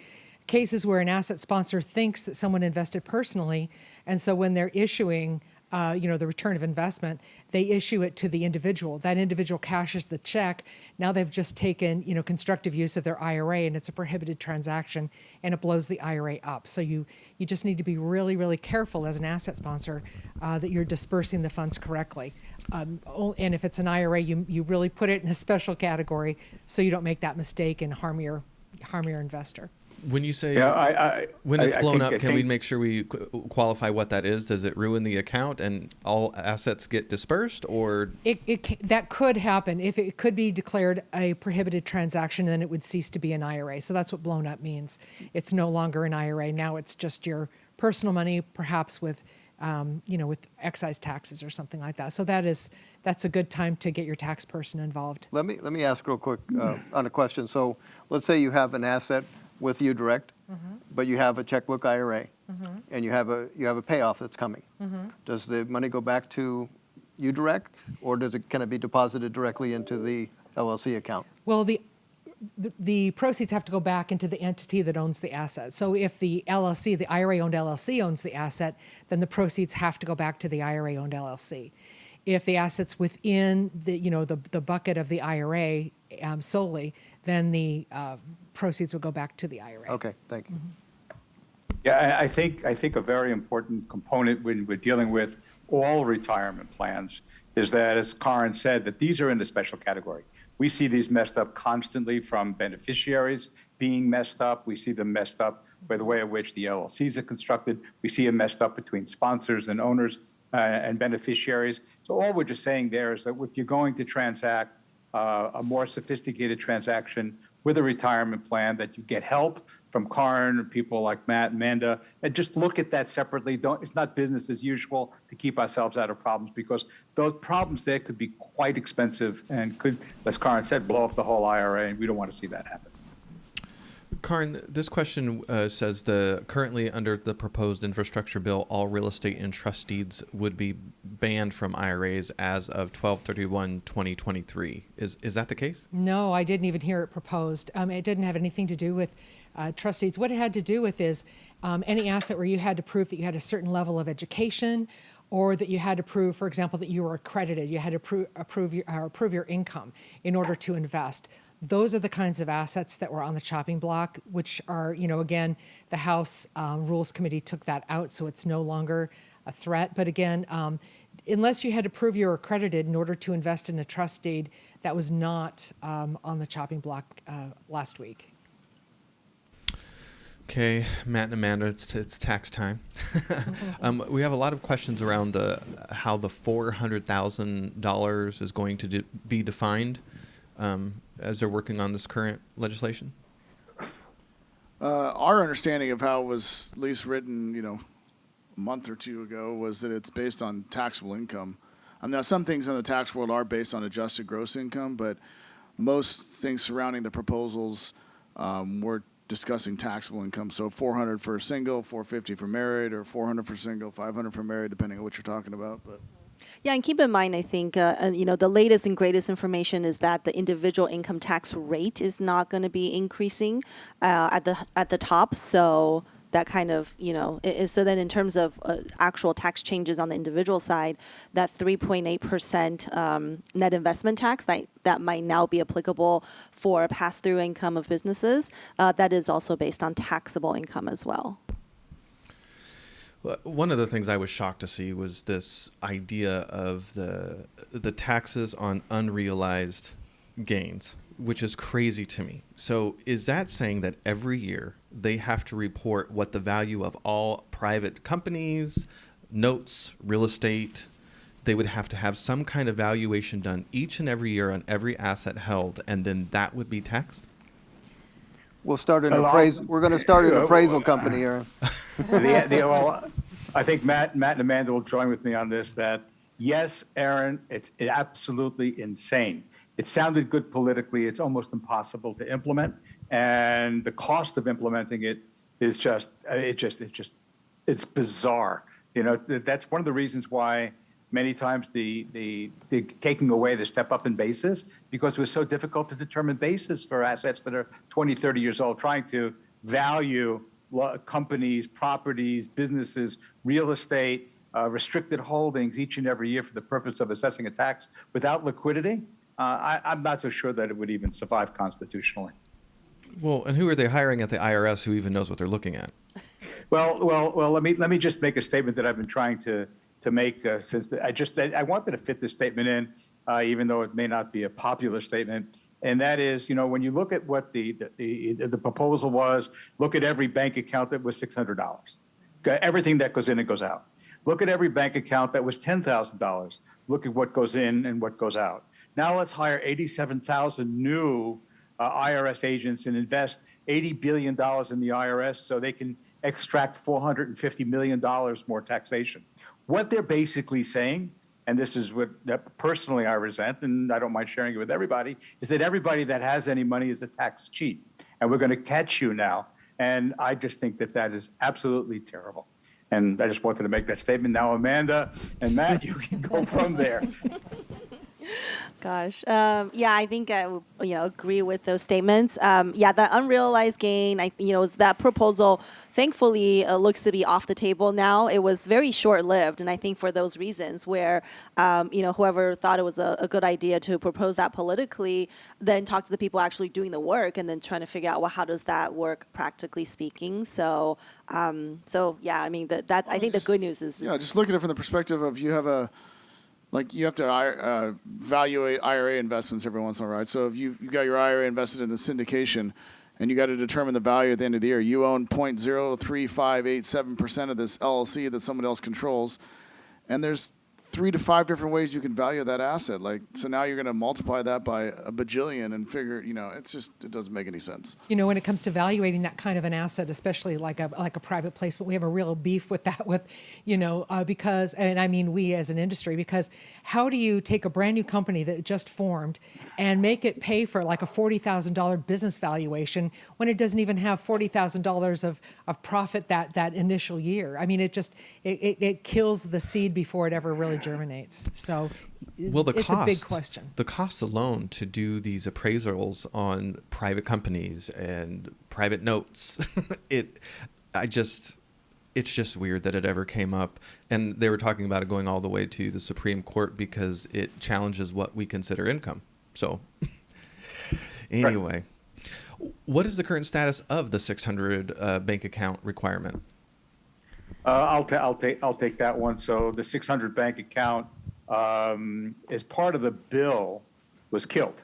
cases where an asset sponsor thinks that someone invested personally, and so when they're issuing the return of investment, they issue it to the individual. That individual cashes the check. Now they've just taken, constructive use of their IRA, and it's a prohibited transaction, and it blows the IRA up. So you just need to be really, really careful as an asset sponsor that you're dispersing the funds correctly. And if it's an IRA, you really put it in a special category so you don't make that mistake and harm your investor. When you say when I it's blown up, think- can we make sure we qualify what that is? Does it ruin the account and all assets get dispersed, or that could happen. If it could be declared a prohibited transaction, then it would cease to be an IRA. So that's what blown up means. It's no longer an IRA. Now it's just your personal money, perhaps with with excise taxes or something like that. So that's a good time to get your tax person involved. Let me ask real quick on a question. So let's say you have an asset with you direct, but you have a checkbook IRA, and you have a payoff that's coming. Does the money go back to you direct, or can it be deposited directly into the LLC account? Well, the proceeds have to go back into the entity that owns the asset. So if the LLC, the IRA-owned LLC owns the asset, then the proceeds have to go back to the IRA-owned LLC. If the asset's within the bucket of the IRA solely, then the proceeds will go back to the IRA. Okay, thank you. Yeah, I think a very important component when we're dealing with all retirement plans is that, as Karin said, that these are in the special category. We see these messed up constantly from beneficiaries being messed up. We see them messed up by the way in which the LLCs are constructed. We see them messed up between sponsors and owners and beneficiaries. So all we're just saying there is that if you're going to transact a more sophisticated transaction with a retirement plan, that you get help from Karin and people like Matt and Amanda, and just look at that separately. It's not business as usual to keep ourselves out of problems, because those problems there could be quite expensive and could, as Karin said, blow up the whole IRA, and we don't want to see that happen. Karin, this question says currently under the proposed infrastructure bill, all real estate and trust deeds would be banned from IRAs as of 12/31/2023. Is that the case? No, I didn't even hear it proposed. It didn't have anything to do with trust deeds. What it had to do with is any asset where you had to prove that you had a certain level of education, or that you had to prove, for example, that you were accredited. You had to prove your income in order to invest. Those are the kinds of assets that were on the chopping block, which are, again, the House Rules Committee took that out, so it's no longer a threat. But again, unless you had to prove you're accredited in order to invest in a trust deed, that was not on the chopping block last week. Okay, Matt and Amanda, it's tax time. We have a lot of questions around how the $400,000 is going to be defined as they're working on this current legislation. Our understanding of how it was at least written, a month or two ago, was that it's based on taxable income. Now, some things in the tax world are based on adjusted gross income, but most things surrounding the proposals were discussing taxable income. So 400 for single, 450 for married, or 400 for single, 500 for married, depending on what you're talking about. But Yeah, and keep in mind, I think, the latest and greatest information is that the individual income tax rate is not going to be increasing at the top. So that kind of, so then in terms of actual tax changes on the individual side, that 3.8% net investment tax that might now be applicable for pass-through income of businesses, that is also based on taxable income as well. Well, one of the things I was shocked to see was this idea of the taxes on unrealized gains, which is crazy to me. So is that saying that every year they have to report what the value of all private companies, notes, real estate, they would have to have some kind of valuation done each and every year on every asset held, and then that would be taxed? We're going to start an appraisal company, Aaron. Well, I think Matt and Amanda will join with me on this, that yes, Aaron, it's absolutely insane. It sounded good politically. It's almost impossible to implement. And the cost of implementing it is it's bizarre. That's one of the reasons why many times the taking away the step up in basis, because it was so difficult to determine basis for assets that are 20, 30 years old, trying to value companies, properties, businesses, real estate, restricted holdings each and every year for the purpose of assessing a tax without liquidity. I'm not so sure that it would even survive constitutionally. Well, and who are they hiring at the IRS who even knows what they're looking at? Well. Let me just make a statement that I've been trying to make since I wanted to fit this statement in, even though it may not be a popular statement. And that is, when you look at what the proposal was, look at every bank account that was $600. Everything that goes in and goes out. Look at every bank account that was $10,000. Look at what goes in and what goes out. Now let's hire 87,000 new IRS agents and invest $80 billion in the IRS so they can extract $450 million more taxation. What they're basically saying, and this is what personally I resent, and I don't mind sharing it with everybody, is that everybody that has any money is a tax cheat, and we're going to catch you now. And I just think that is absolutely terrible. And I just wanted to make that statement. Now, Amanda and Matt, you can go from there. Gosh. Yeah, I think I would, agree with those statements. Yeah, the unrealized gain, that proposal, thankfully, looks to be off the table now. It was very short-lived, and I think for those reasons where, whoever thought it was a good idea to propose that politically, then talk to the people actually doing the work and then trying to figure out, well, how does that work practically speaking? So yeah, I mean, I think the good news is... Yeah, just look at it from the perspective of you have a like you have to evaluate IRA investments every once in a while, right? So if you got your IRA invested in a syndication, and you got to determine the value at the end of the year, you own 0.03587% of this LLC that someone else controls, and there's 3 to 5 different ways you can value that asset. Like, so now you're going to multiply that by a bajillion and figure, it's just, it doesn't make any sense. When it comes to valuating that kind of an asset, especially like a private placement, we have a real beef with that because, and I mean we as an industry, because how do you take a brand new company that just formed and make it pay for like a $40,000 business valuation when it doesn't even have $40,000 of profit that initial year? I mean, it kills the seed before it ever really germinates. So it's a big question. The cost alone to do these appraisals on private companies and private notes, it's just weird that it ever came up. And they were talking about it going all the way to the Supreme Court because it challenges what we consider income. So anyway, what is the current status of the 600 bank account requirement? I'll take that one. So the 600 bank account, as part of the bill, was killed.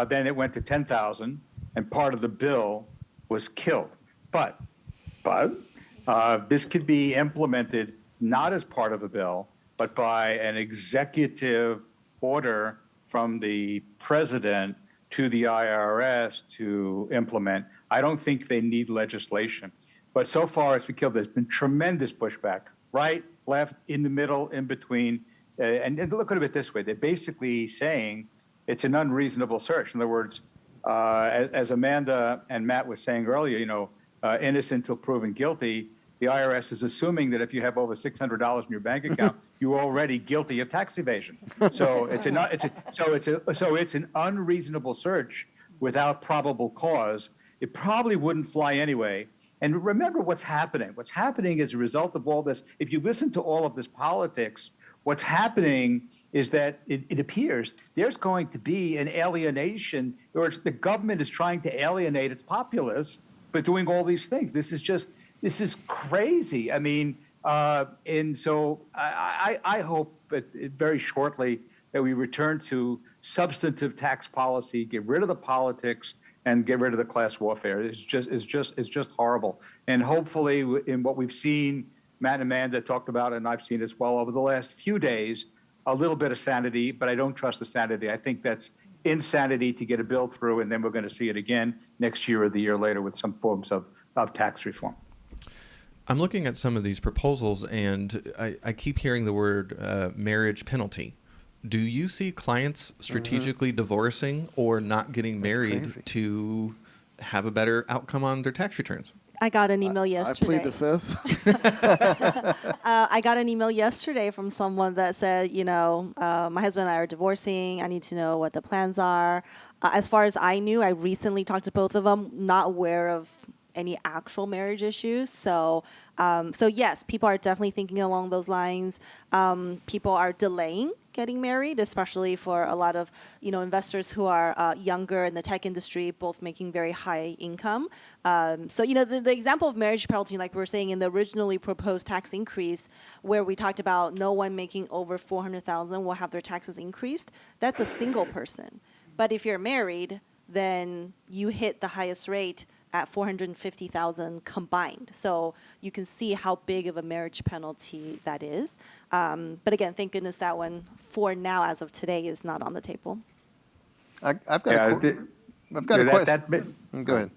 Then it went to 10,000, and part of the bill was killed. But this could be implemented not as part of a bill, but by an executive order from the president to the IRS to implement. I don't think they need legislation. But so far, it's been killed. There's been tremendous pushback, right, left, in the middle, in between. And look at it this way. They're basically saying it's an unreasonable search. In other words, as Amanda and Matt was saying earlier, innocent till proven guilty, the IRS is assuming that if you have over $600 in your bank account, you're already guilty of tax evasion. So it's an unreasonable search without probable cause. It probably wouldn't fly anyway. And remember what's happening. What's happening as a result of all this, if you listen to all of this politics, what's happening is that it appears there's going to be an alienation, or the government is trying to alienate its populace by doing all these things. This is crazy. I mean, and so I hope that very shortly that we return to substantive tax policy, get rid of the politics, and get rid of the class warfare. It's just horrible. And hopefully, in what we've seen, Matt and Amanda talked about, and I've seen as well over the last few days, a little bit of sanity, but I don't trust the sanity. I think that's insanity to get a bill through, and then we're going to see it again next year or the year later with some forms of tax reform. I'm looking at some of these proposals, and I keep hearing the word marriage penalty. Do you see clients strategically divorcing or not getting married to have a better outcome on their tax returns? I got an email yesterday. I plead the fifth. I got an email yesterday from someone that said, my husband and I are divorcing. I need to know what the plans are. As far as I knew, I recently talked to both of them, not aware of any actual marriage issues. So yes, people are definitely thinking along those lines. People are delaying getting married, especially for a lot of investors who are younger in the tech industry, both making very high income. The example of marriage penalty, like we were saying in the originally proposed tax increase, where we talked about no one making over $400,000 will have their taxes increased. That's a single person. But if you're married, then you hit the highest rate at $450,000 combined. So you can see how big of a marriage penalty that is. But again, thank goodness that one, for now, as of today, is not on the table. I've got a question. Go ahead.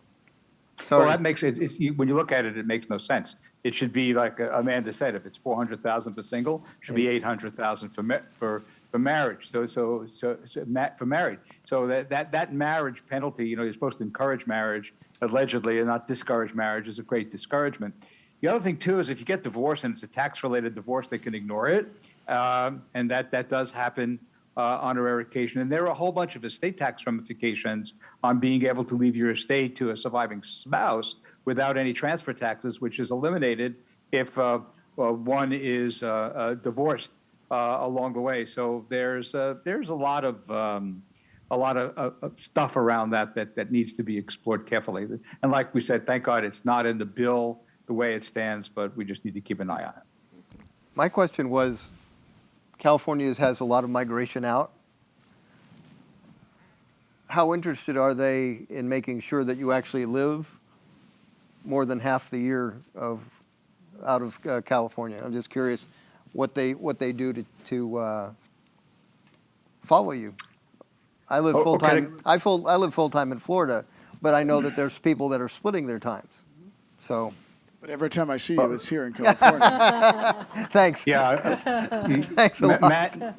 Sorry. Well, that makes it, when you look at it, it makes no sense. It should be like Amanda said, if it's $400,000 for single, it should be $800,000 for marriage. So for married. So that marriage penalty, you're supposed to encourage marriage, allegedly, and not discourage marriage, is a great discouragement. The other thing too is if you get divorced and it's a tax-related divorce, they can ignore it, and that does happen on a rare occasion. And there are a whole bunch of estate tax ramifications on being able to leave your estate to a surviving spouse without any transfer taxes, which is eliminated if one is divorced along the way. So there's a lot of stuff around that needs to be explored carefully. And like we said, thank God it's not in the bill the way it stands, but we just need to keep an eye on it. My question was, California has a lot of migration out. How interested are they in making sure that you actually live more than half the year out of California? I'm just curious what they do to follow you. I live full time. I live full time in Florida, but I know that there's people that are splitting their times. So, But every time I see you, it's here in California. thanks. Yeah. Thanks a lot.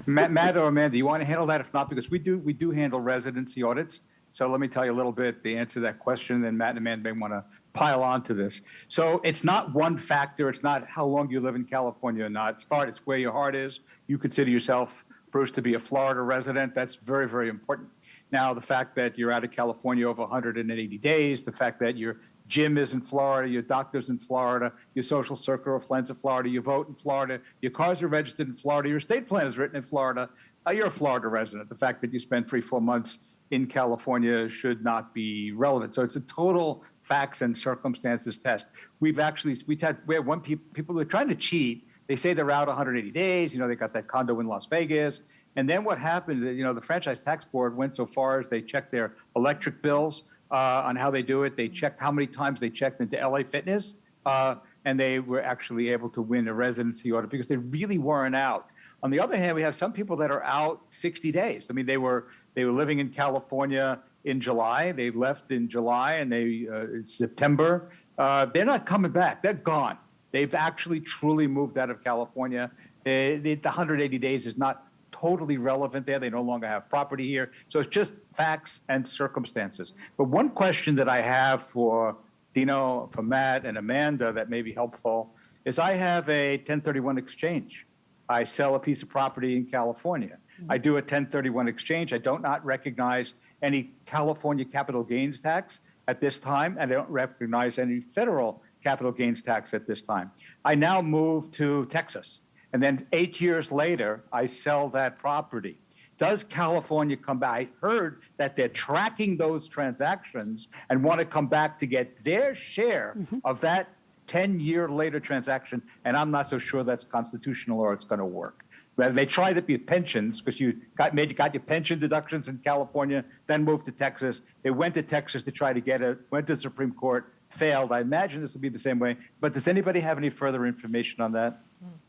Matt or Amanda, you want to handle that? If not, because we do handle residency audits. So let me tell you a little bit the answer to that question, then Matt and Amanda may want to pile on to this. So it's not one factor. It's not how long you live in California or not. It's where your heart is. You consider yourself, Bruce, to be a Florida resident. That's very, very important. Now, the fact that you're out of California over 180 days, the fact that your gym is in Florida, your doctor's in Florida, your social circle of friends in Florida, you vote in Florida, your cars are registered in Florida, your estate plan is written in Florida, you're a Florida resident. The fact that you spent 3-4 months in California should not be relevant. So it's a total facts and circumstances test. We have people who are trying to cheat. They say they're out 180 days. They got that condo in Las Vegas. And then what happened, the Franchise Tax Board went so far as they checked their electric bills on how they do it. They checked how many times they checked into LA Fitness, and they were actually able to win a residency audit because they really weren't out. On the other hand, we have some people that are out 60 days. I mean, they were living in California in July. They left in July, and in September. They're not coming back. They're gone. They've actually truly moved out of California. The 180 days is not totally relevant there. They no longer have property here. So it's just facts and circumstances. But one question that I have for Dino, for Matt, and Amanda that may be helpful is I have a 1031 exchange. I sell a piece of property in California. I do a 1031 exchange. I do not recognize any California capital gains tax at this time, and I don't recognize any federal capital gains tax at this time. I now move to Texas, and then 8 years later, I sell that property. Does California come back? I heard that they're tracking those transactions and want to come back to get their share of that 10-year later transaction, and I'm not so sure that's constitutional or it's going to work. But they tried it with pensions because you got your pension deductions in California, then moved to Texas. They went to Texas to try to get it, went to the Supreme Court, failed. I imagine this will be the same way. But does anybody have any further information on that?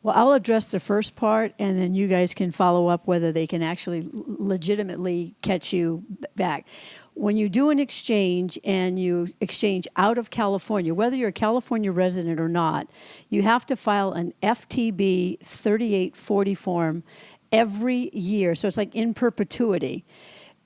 Well, I'll address the first part, and then you guys can follow up whether they can actually legitimately catch you back. When you do an exchange and you exchange out of California, whether you're a California resident or not, you have to file an FTB 3840 form every year. So it's like in perpetuity.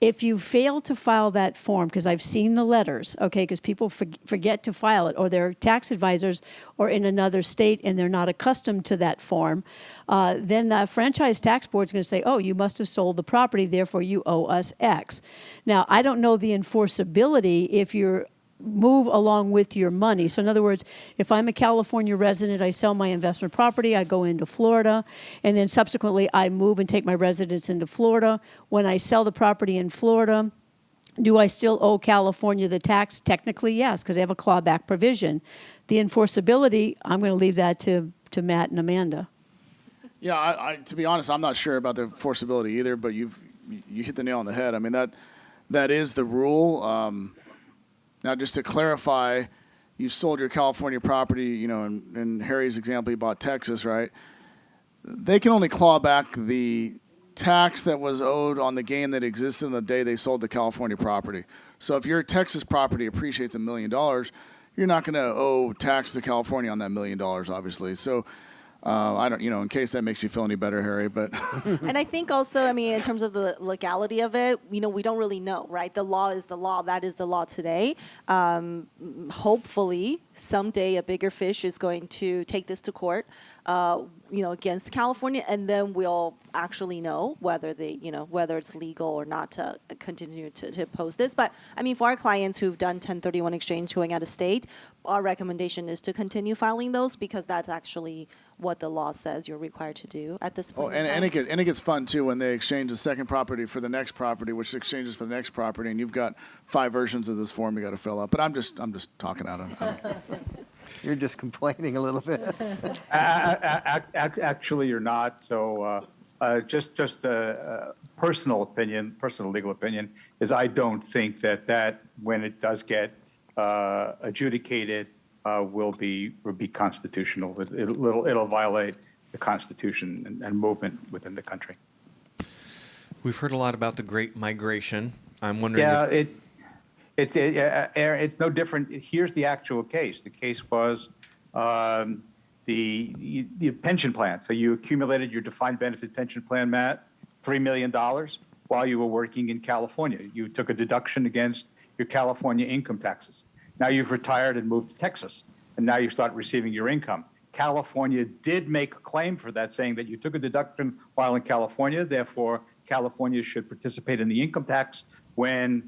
If you fail to file that form, because I've seen the letters, okay, because people forget to file it, or their tax advisors are in another state and they're not accustomed to that form, then the Franchise Tax Board is going to say, oh, you must have sold the property, therefore you owe us X. Now, I don't know the enforceability if you're move along with your money. So in other words, if I'm a California resident, I sell my investment property, I go into Florida, and then subsequently I move and take my residence into Florida. When I sell the property in Florida, do I still owe California the tax? Technically, yes, because they have a clawback provision. The enforceability, I'm going to leave that to Matt and Amanda. Yeah, I to be honest, I'm not sure about the enforceability either, but you hit the nail on the head. I mean, that is the rule. Now, just to clarify, you sold your California property, in Harry's example, he bought Texas, right? They can only claw back the tax that was owed on the gain that existed on the day they sold the California property. So if your Texas property appreciates $1 million, you're not going to owe tax to California on that $1 million, obviously. So I don't, in case that makes you feel any better, Harry, but. And I think also, in terms of the legality of it, we don't really know, right? The law is the law. That is the law today. Hopefully, someday a bigger fish is going to take this to court, against California, and then we'll actually know whether whether it's legal or not to continue to impose this. But for our clients who've done 1031 exchange going out of state, our recommendation is to continue filing those because that's actually what the law says you're required to do at this point. And it gets fun too when they exchange the second property for the next property, which exchanges for the next property, and you've got 5 versions of this form you got to fill out. But I'm just talking out of. You're just complaining a little bit. Actually, you're not. So just a personal opinion, personal legal opinion, is I don't think that when it does get adjudicated will be constitutional. It'll violate the Constitution and movement within the country. We've heard a lot about the Great Migration. I'm wondering Yeah, if it's no different. Here's the actual case. The case was the pension plan. So you accumulated your defined benefit pension plan, Matt, $3 million while you were working in California. You took a deduction against your California income taxes. Now you've retired and moved to Texas, and now you start receiving your income. California did make a claim for that, saying that you took a deduction while in California, therefore California should participate in the income tax when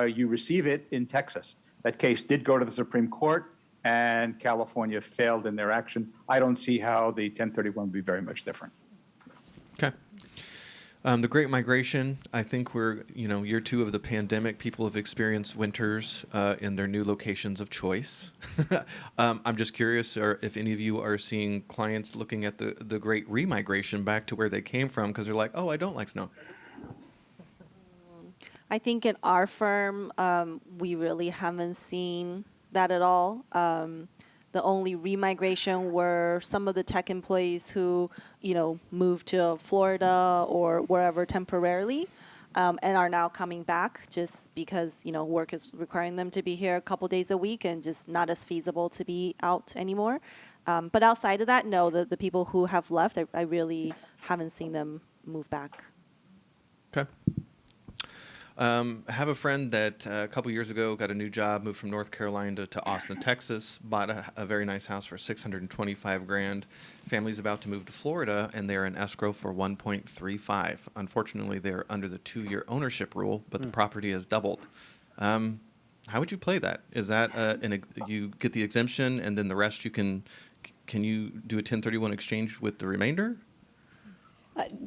you receive it in Texas. That case did go to the Supreme Court, and California failed in their action. I don't see how the 1031 would be very much different. okay. The Great Migration, I think we're, year 2 of the pandemic. People have experienced winters in their new locations of choice. I'm just curious if any of you are seeing clients looking at the Great Remigration back to where they came from because they're like, oh, I don't like snow. I think in our firm, we really haven't seen that at all. The only remigration were some of the tech employees who, moved to Florida or wherever temporarily, and are now coming back just because, work is requiring them to be here a couple days a week and just not as feasible to be out anymore. But outside of that, no, the people who have left, I really haven't seen them move back. Okay. I have a friend that a couple years ago got a new job, moved from North Carolina to Austin, Texas, bought a very nice house for $625,000. Family's about to move to Florida, and they're in escrow for $1.35. Unfortunately, they're under the 2-year ownership rule, but the property has doubled. How would you play that? Is that you get the exemption, and then the rest can you do a 1031 exchange with the remainder?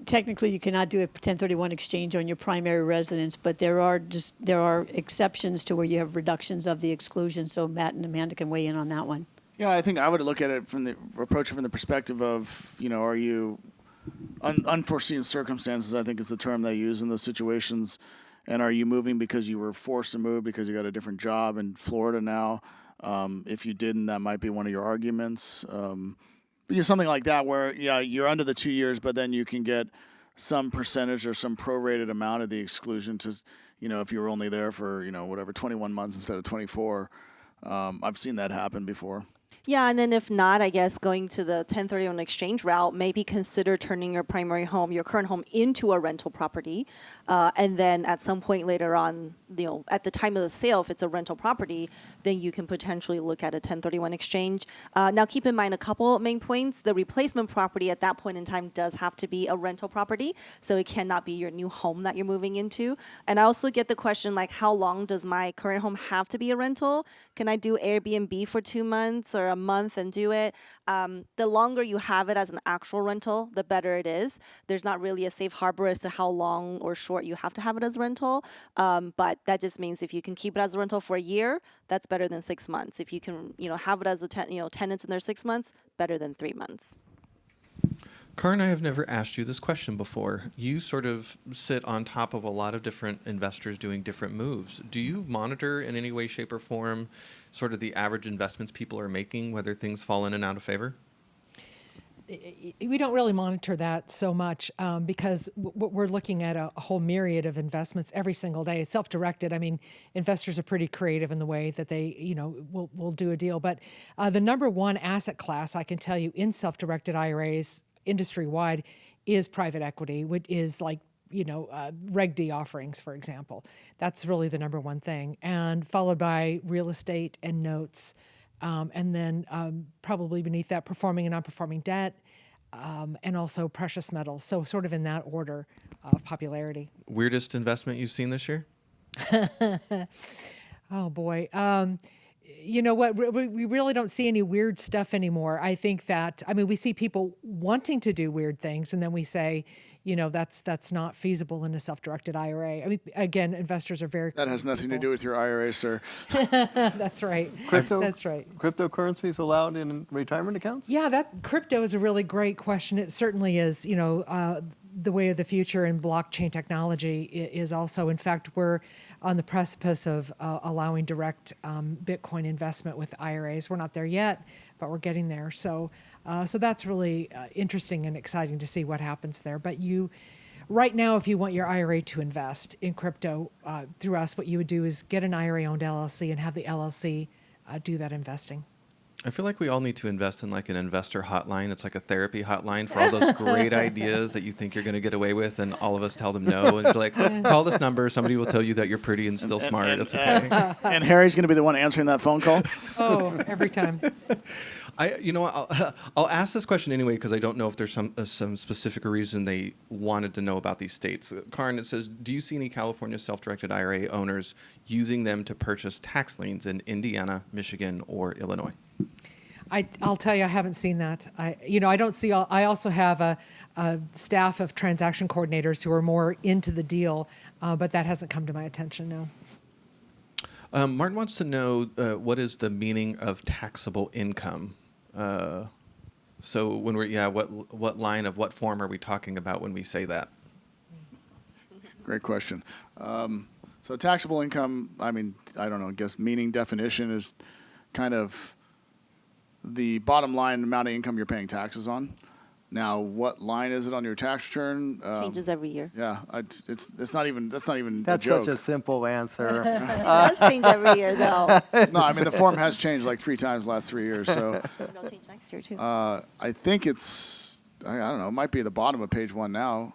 Technically, you cannot do a 1031 exchange on your primary residence, but there are exceptions to where you have reductions of the exclusion. So Matt and Amanda can weigh in on that one. Yeah, I think I would look at it from the perspective of, are you unforeseen circumstances, I think is the term they use in those situations. And are you moving because you were forced to move because you got a different job in Florida now? If you didn't, that might be one of your arguments. But something like that where, you're under the 2 years, but then you can get some percentage or some prorated amount of the exclusion to, if you were only there for, 21 months instead of 24. I've seen that happen before. Yeah, and then if not, I guess going to the 1031 exchange route, maybe consider turning your primary home, your current home, into a rental property. And then at some point later on, at the time of the sale, if it's a rental property, then you can potentially look at a 1031 exchange. Now, keep in mind a couple main points. The replacement property at that point in time does have to be a rental property, so it cannot be your new home that you're moving into. And I also get the question, like, how long does my current home have to be a rental? Can I do Airbnb for 2 months or a month and do it? The longer you have it as an actual rental, the better it is. There's not really a safe harbor as to how long or short you have to have it as rental. But that just means if you can keep it as a rental for a year, that's better than 6 months. If you can, have it as a tenants in their 6 months, better than 3 months. Karin, I have never asked you this question before. You sort of sit on top of a lot of different investors doing different moves. Do you monitor in any way, shape, or form sort of the average investments people are making, whether things fall in and out of favor? We don't really monitor that so much because we're looking at a whole myriad of investments every single day. It's self-directed. I mean, investors are pretty creative in the way that they, will do a deal. But the number one asset class, I can tell you, in self-directed IRAs industry-wide is private equity, which is like, Reg D offerings, for example. That's really the number one thing. And followed by real estate and notes. And then probably beneath that, performing and non-performing debt, and also precious metals. So sort of in that order of popularity. Weirdest investment you've seen this year? Oh, boy. You know what? We really don't see any weird stuff anymore. I think that, we see people wanting to do weird things, and then we say, that's not feasible in a self-directed IRA. I mean, again, investors are very That has nothing to do with your IRA, sir. That's right. That's right. Cryptocurrencies allowed in retirement accounts? Yeah, that crypto is a really great question. It certainly is. The way of the future, and blockchain technology is also. In fact, we're on the precipice of allowing direct Bitcoin investment with IRAs. We're not there yet, but we're getting there. So that's really interesting and exciting to see what happens there. But right now, if you want your IRA to invest in crypto through us, what you would do is get an IRA-owned LLC and have the LLC do that investing. I feel like we all need to invest in like an investor hotline. It's like a therapy hotline for all those great ideas that you think you're going to get away with, and all of us tell them no. And you're like, call this number. Somebody will tell you that you're pretty and still smart. It's okay. And Harry's going to be the one answering that phone call. Oh, every time. I'll ask this question anyway because I don't know if there's some specific reason they wanted to know about these states. Karin, it says, do you see any California self-directed IRA owners using them to purchase tax liens in Indiana, Michigan, or Illinois? I'll tell you, I haven't seen that. I don't see. I also have a staff of transaction coordinators who are more into the deal, but that hasn't come to my attention. No. Martin wants to know what is the meaning of taxable income. So when what line of what form are we talking about when we say that? Great question. So taxable income, I mean, I don't know, I guess meaning definition is kind of the bottom line amount of income you're paying taxes on. Now, what line is it on your tax return? Changes every year. Yeah, it's not even that's a That's joke. such a simple answer. It does change every year, though. No, I mean the form has changed like 3 times the last 3 years. So It'll change next year too. I think it's I don't know. It might be at the bottom of page 1 now.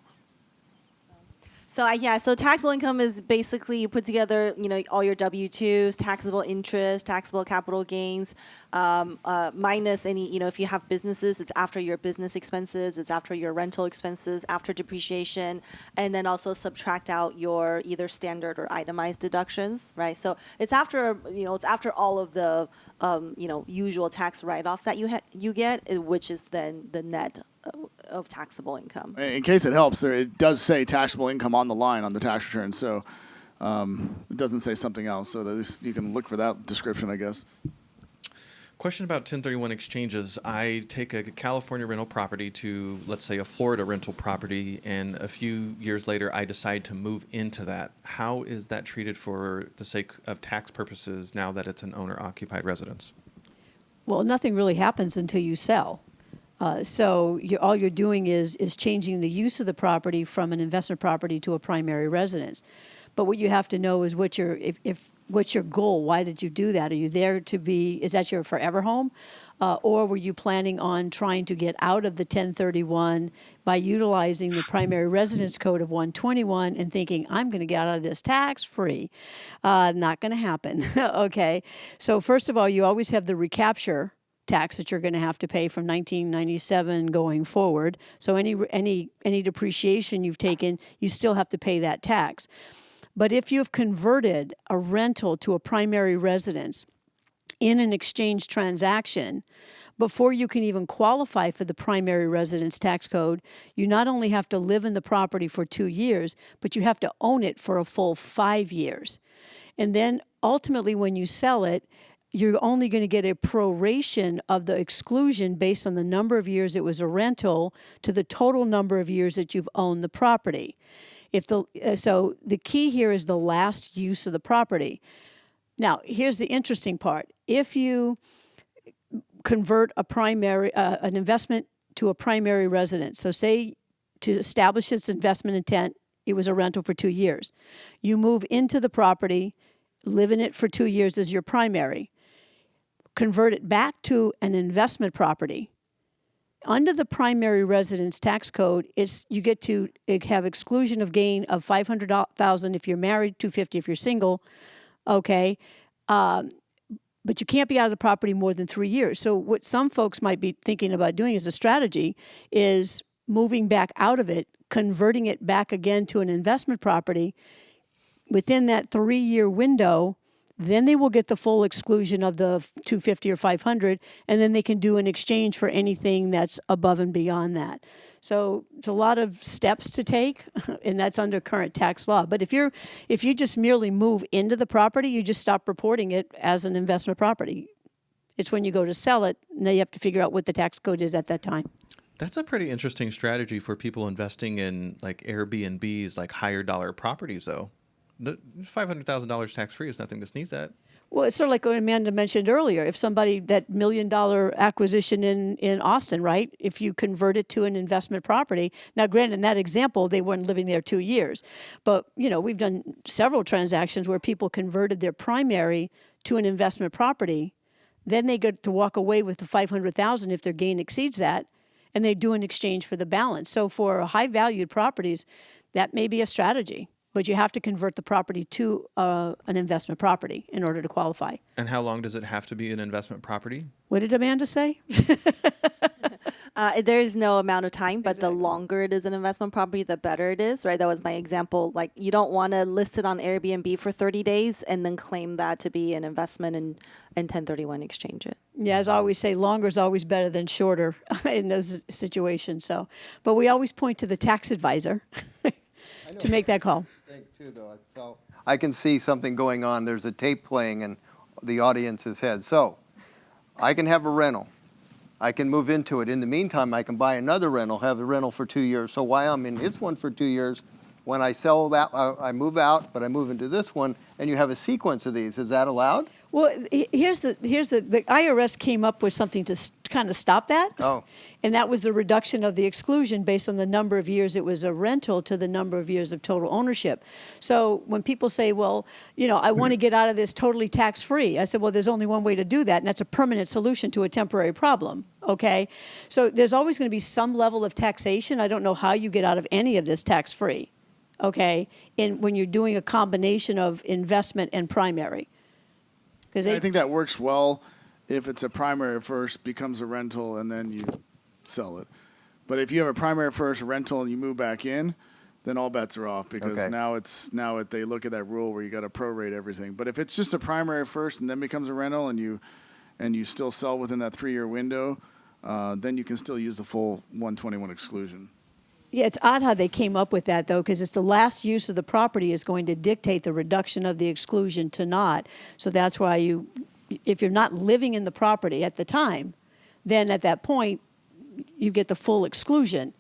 So taxable income is basically you put together, all your W-2s, taxable interest, taxable capital gains, minus any, if you have businesses, it's after your business expenses, it's after your rental expenses, after depreciation, and then also subtract out your either standard or itemized deductions, right? So it's after, it's after all of the, usual tax write-offs that you get, which is then the net of taxable income. In case it helps, it does say taxable income on the line on the tax return, so it doesn't say something else. So at least you can look for that description, I guess. Question about 1031 exchanges. I take a California rental property to, let's say, a Florida rental property, and a few years later I decide to move into that. How is that treated for the sake of tax purposes now that it's an owner-occupied residence? Well, nothing really happens until you sell. So all you're doing is changing the use of the property from an investment property to a primary residence. But what you have to know is what's your goal? Why did you do that? Are you there to is that your forever home? Or were you planning on trying to get out of the 1031 by utilizing the primary residence code of 121 and thinking, I'm going to get out of this tax-free? Not going to happen, okay? So first of all, you always have the recapture tax that you're going to have to pay from 1997 going forward. So any depreciation you've taken, you still have to pay that tax. But if you've converted a rental to a primary residence in an exchange transaction, before you can even qualify for the primary residence tax code, you not only have to live in the property for 2 years, but you have to own it for a full 5 years. And then ultimately when you sell it, you're only going to get a proration of the exclusion based on the number of years it was a rental to the total number of years that you've owned the property. So the key here is the last use of the property. Now, here's the interesting part. If you convert an investment to a primary residence, so say to establish its investment intent, it was a rental for 2 years. You move into the property, live in it for 2 years as your primary. Convert it back to an investment property. Under the primary residence tax code, you get to have exclusion of gain of $500,000 if you're married, $250,000 if you're single, okay? But you can't be out of the property more than 3 years. So what some folks might be thinking about doing as a strategy is moving back out of it, converting it back again to an investment property. Within that 3-year window, then they will get the full exclusion of the 250 or 500, and then they can do an exchange for anything that's above and beyond that. So it's a lot of steps to take, and that's under current tax law. But if you just merely move into the property, you just stop reporting it as an investment property. It's when you go to sell it, now you have to figure out what the tax code is at that time. That's a pretty interesting strategy for people investing in like Airbnbs, like higher dollar properties, though. The $500,000 tax free is nothing to sneeze at. Well, it's sort of like what Amanda mentioned earlier. If somebody, that $1 million acquisition in Austin, right? If you convert it to an investment property, now granted, in that example, they weren't living there 2 years. But, we've done several transactions where people converted their primary to an investment property. Then they get to walk away with the $500,000 if their gain exceeds that, and they do an exchange for the balance. So for high valued properties, that may be a strategy. But you have to convert the property to an investment property in order to qualify. And how long does it have to be an investment property? What did Amanda say? There is no amount of time, but the longer it is an investment property, the better it is, right? That was my example. Like, you don't want to list it on Airbnb for 30 days and then claim that to be an investment and 1031 exchange it. Yeah, as I always say, longer is always better than shorter in those situations. So, but we always point to the tax advisor to make that call. Too, though. So I can see something going on. There's a tape playing in the audience's head. So I can have a rental. I can move into it. In the meantime, I can buy another rental, have the rental for 2 years. So while I'm in this one for 2 years, when I sell that, I move out, but I move into this one, and you have a sequence of these. Is that allowed? Well, here's the IRS came up with something to kind of stop that. Oh. And that was the reduction of the exclusion based on the number of years it was a rental to the number of years of total ownership. So when people say, well, I want to get out of this totally tax-free, I said, well, there's only one way to do that, and that's a permanent solution to a temporary problem, okay? So there's always going to be some level of taxation. I don't know how you get out of any of this tax-free, okay, when you're doing a combination of investment and primary. I think that works well if it's a primary first, becomes a rental, and then you sell it. But if you have a primary first, rental, and you move back in, then all bets are off because Okay. they look at that rule where you got to prorate everything. But if it's just a primary first and then becomes a rental, and you still sell within that 3-year window, then you can still use the full 121 exclusion. Yeah, it's odd how they came up with that, though, because it's the last use of the property is going to dictate the reduction of the exclusion to not. So that's why if you're not living in the property at the time, then at that point, you get the full exclusion.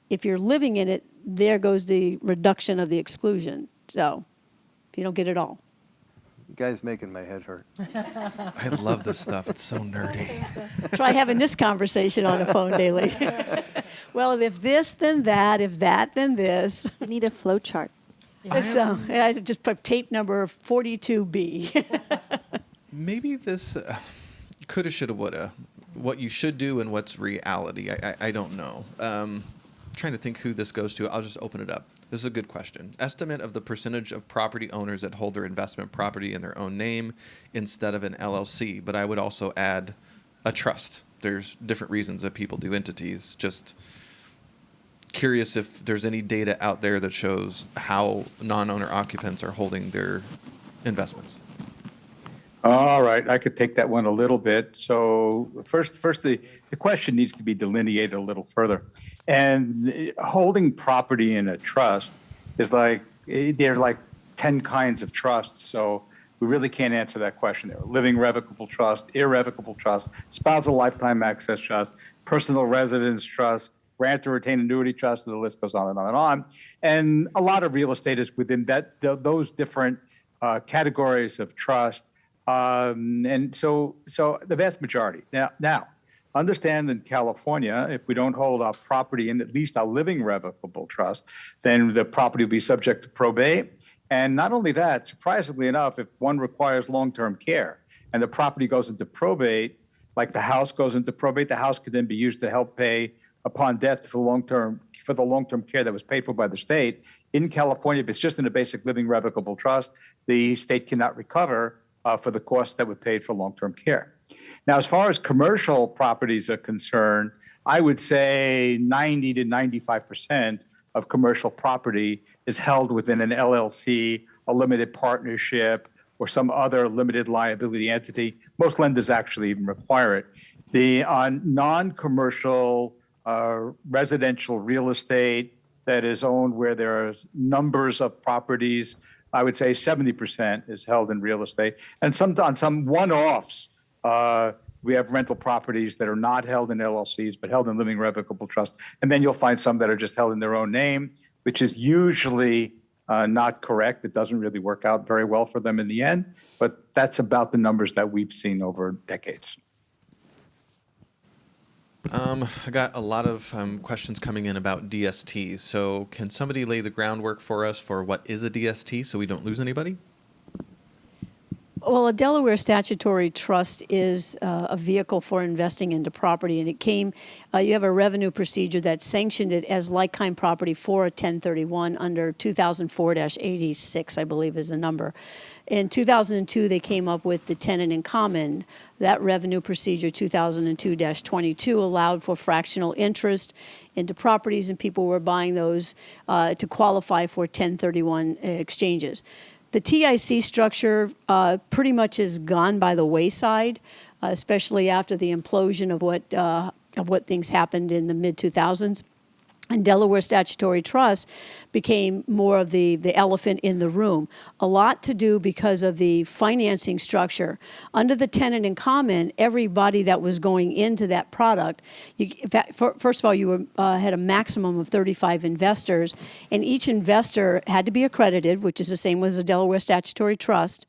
If you're living in it, there goes the reduction of the exclusion. So you don't get it all. You guys making my head hurt. I love this stuff. It's so nerdy. Try having this conversation on the phone daily. Well, if this, then that. If that, then this. You need a flow chart. So I just put tape number 42B. Maybe this coulda, shoulda, woulda. What you should do and what's reality. I don't know. Trying to think who this goes to. I'll just open it up. This is a good question. Estimate of the percentage of property owners that hold their investment property in their own name instead of an LLC. But I would also add a trust. There's different reasons that people do entities. Just curious if there's any data out there that shows how non-owner occupants are holding their investments. All right, I could take that one a little bit. So first, the question needs to be delineated a little further. And holding property in a trust is there are like 10 kinds of trusts. So we really can't answer that question. There are living revocable trust, irrevocable trust, spousal lifetime access trust, personal residence trust, grant or retain annuity trust, and the list goes on and on and on. And a lot of real estate is within those different categories of trust. And so the vast majority. Now, understand in California, if we don't hold our property in at least a living revocable trust, then the property will be subject to probate. And not only that, surprisingly enough, if one requires long-term care and the property goes into probate, like the house goes into probate, the house could then be used to help pay upon death for the long-term care that was paid for by the state. In California, if it's just in a basic living revocable trust, the state cannot recover for the costs that were paid for long-term care. Now, as far as commercial properties are concerned, I would say 90 to 95% of commercial property is held within an LLC, a limited partnership, or some other limited liability entity. Most lenders actually even require it. On non-commercial residential real estate that is owned where there are numbers of properties, I would say 70% is held in real estate. And on some one-offs, we have rental properties that are not held in LLCs, but held in living revocable trust. And then you'll find some that are just held in their own name, which is usually not correct. It doesn't really work out very well for them in the end, but that's about the numbers that we've seen over decades. I got a lot of questions coming in about DST. So can somebody lay the groundwork for us for what is a DST so we don't lose anybody? Well, a Delaware statutory trust is a vehicle for investing into property, and it came, you have a revenue procedure that sanctioned it as like-kind property for a 1031 under 2004-86, I believe is the number. In 2002, they came up with the tenant in common. That revenue procedure, 2002-22, allowed for fractional interest into properties, and people were buying those to qualify for 1031 exchanges. The TIC structure pretty much is gone by the wayside, especially after the implosion of what things happened in the mid-2000s. And Delaware statutory trust became more of the elephant in the room. A lot to do because of the financing structure. Under the tenant in common, everybody that was going into that product, first of all, you had a maximum of 35 investors, and each investor had to be accredited, which is the same as a Delaware statutory trust.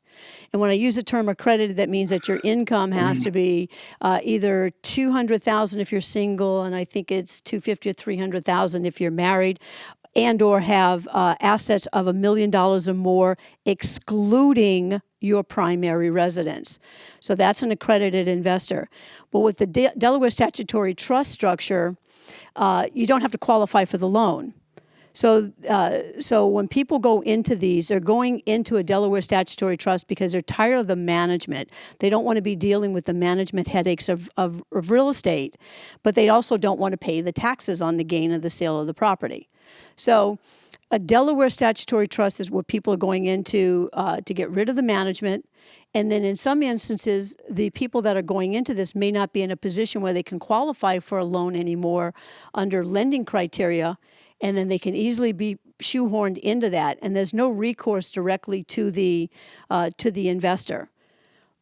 And when I use the term accredited, that means that your income has to be either $200,000 if you're single, and I think it's $250,000 or $300,000 if you're married, and or have assets of $1 million or more, excluding your primary residence. So that's an accredited investor. But with the Delaware statutory trust structure, you don't have to qualify for the loan. So when people go into these, they're going into a Delaware statutory trust because they're tired of the management. They don't want to be dealing with the management headaches of real estate, but they also don't want to pay the taxes on the gain of the sale of the property. So a Delaware statutory trust is what people are going into to get rid of the management. And then in some instances, the people that are going into this may not be in a position where they can qualify for a loan anymore under lending criteria, and then they can easily be shoehorned into that, and there's no recourse directly to the investor.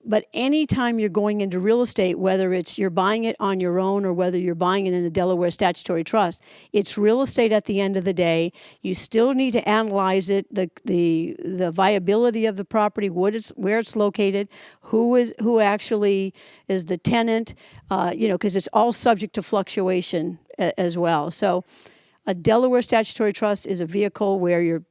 But anytime you're going into real estate, whether it's you're buying it on your own or whether you're buying it in a Delaware statutory trust, it's real estate at the end of the day. You still need to analyze it, the viability of the property, where it's located, who actually is the tenant, because it's all subject to fluctuation as well. So a Delaware statutory trust is a vehicle where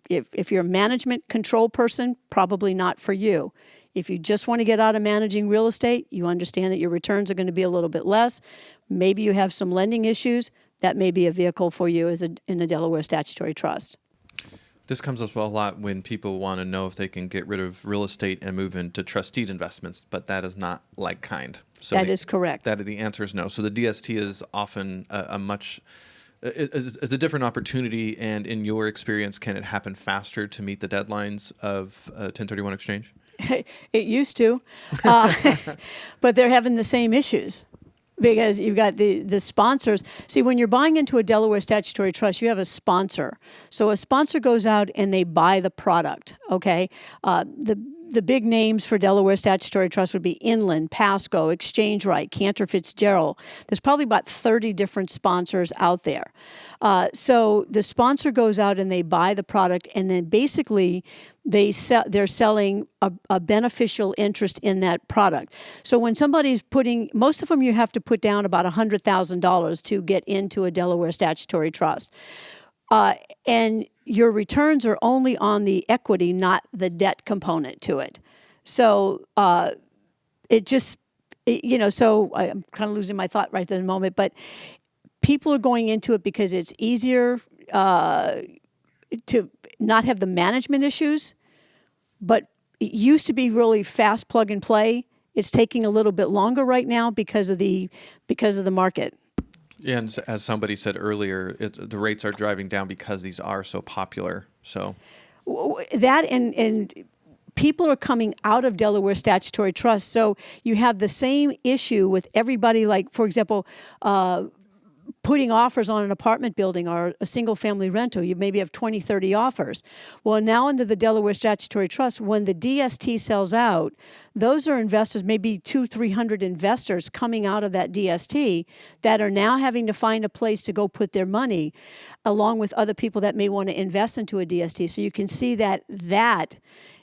if you're a management control person, probably not for you. If you just want to get out of managing real estate, you understand that your returns are going to be a little bit less. Maybe you have some lending issues. That may be a vehicle for you in a Delaware statutory trust. This comes up a lot when people want to know if they can get rid of real estate and move into trusteed investments, but that is not like kind. So That is correct. The answer is no. So the DST is often it's a different opportunity, and in your experience, can it happen faster to meet the deadlines of 1031 exchange? It used to, but they're having the same issues because you've got the sponsors. See, when you're buying into a Delaware statutory trust, you have a sponsor. So a sponsor goes out and they buy the product, okay? The big names for Delaware statutory trust would be Inland, Pasco, Exchange Right, Cantor Fitzgerald. There's probably about 30 different sponsors out there. So the sponsor goes out and they buy the product, and then basically they're selling a beneficial interest in that product. So when somebody's most of them you have to put down about $100,000 to get into a Delaware statutory trust. And your returns are only on the equity, not the debt component to it. So so I'm kind of losing my thought right at the moment, but people are going into it because it's easier to not have the management issues, but it used to be really fast plug and play. It's taking a little bit longer right now because of the market. And as somebody said earlier, the rates are driving down because these are so popular. So That and people are coming out of Delaware statutory trust. So you have the same issue with everybody, like, for example, putting offers on an apartment building or a single family rental. You maybe have 20, 30 offers. Well, now under the Delaware statutory trust, when the DST sells out, those are investors, maybe 200, 300 investors coming out of that DST that are now having to find a place to go put their money, along with other people that may want to invest into a DST. So you can see that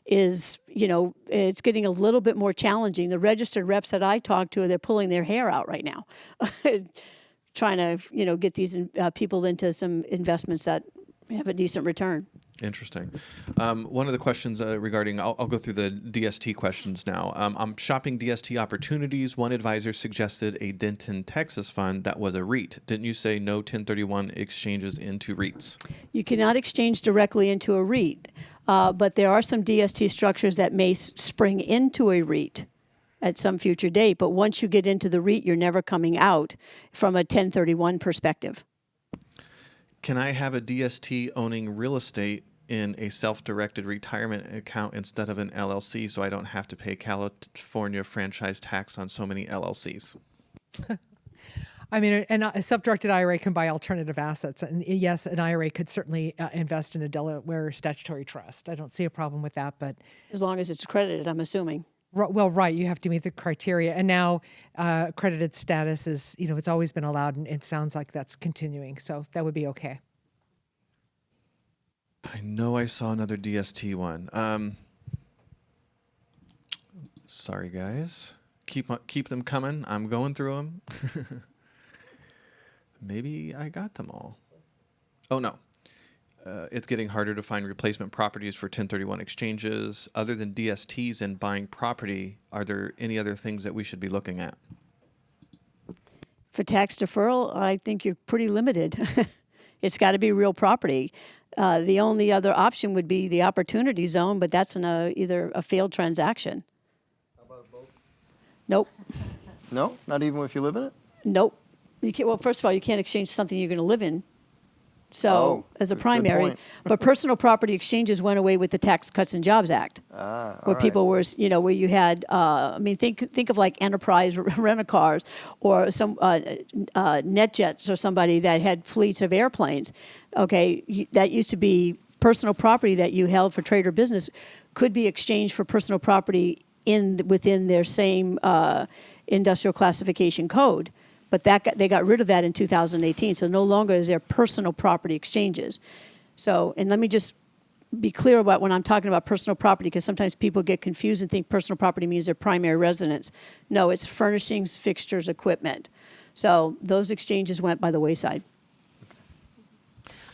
is, it's getting a little bit more challenging. The registered reps that I talk to, they're pulling their hair out right now, trying to, get these people into some investments that have a decent return. Interesting. One of the questions regarding, I'll go through the DST questions now. I'm shopping DST opportunities. One advisor suggested a Denton, Texas fund that was a REIT. Didn't you say no 1031 exchanges into REITs? You cannot exchange directly into a REIT, but there are some DST structures that may spring into a REIT at some future date. But once you get into the REIT, you're never coming out from a 1031 perspective. Can I have a DST owning real estate in a self-directed retirement account instead of an LLC so I don't have to pay California franchise tax on so many LLCs? I mean, a self-directed IRA can buy alternative assets. And yes, an IRA could certainly invest in a Delaware statutory trust. I don't see a problem with that, but... As long as it's accredited, I'm assuming. Well, right, you have to meet the criteria. And now accredited status is, it's always been allowed, and it sounds like that's continuing. So that would be okay. I know I saw another DST one. Sorry, guys. Keep them coming. I'm going through them. Maybe I got them all. Oh, no. It's getting harder to find replacement properties for 1031 exchanges. Other than DSTs and buying property, are there any other things that we should be looking at? For tax deferral, I think you're pretty limited. It's got to be real property. The only other option would be the opportunity zone, but that's either a failed transaction. How about a boat? Nope. No, not even if you live in it? Nope. You can't, well, first of all, you can't exchange something you're going to live in. So, as a good primary, point. but personal property exchanges went away with the Tax Cuts and Jobs Act, where people were, where you had, think of like Enterprise Rent-A-Cars or some NetJets or somebody that had fleets of airplanes. Okay, that used to be personal property that you held for trade or business could be exchanged for personal property within their same industrial classification code. But they got rid of that in 2018, so no longer is there personal property exchanges. So, and let me just be clear about when I'm talking about personal property, because sometimes people get confused and think personal property means their primary residence. No, it's furnishings, fixtures, equipment. So those exchanges went by the wayside.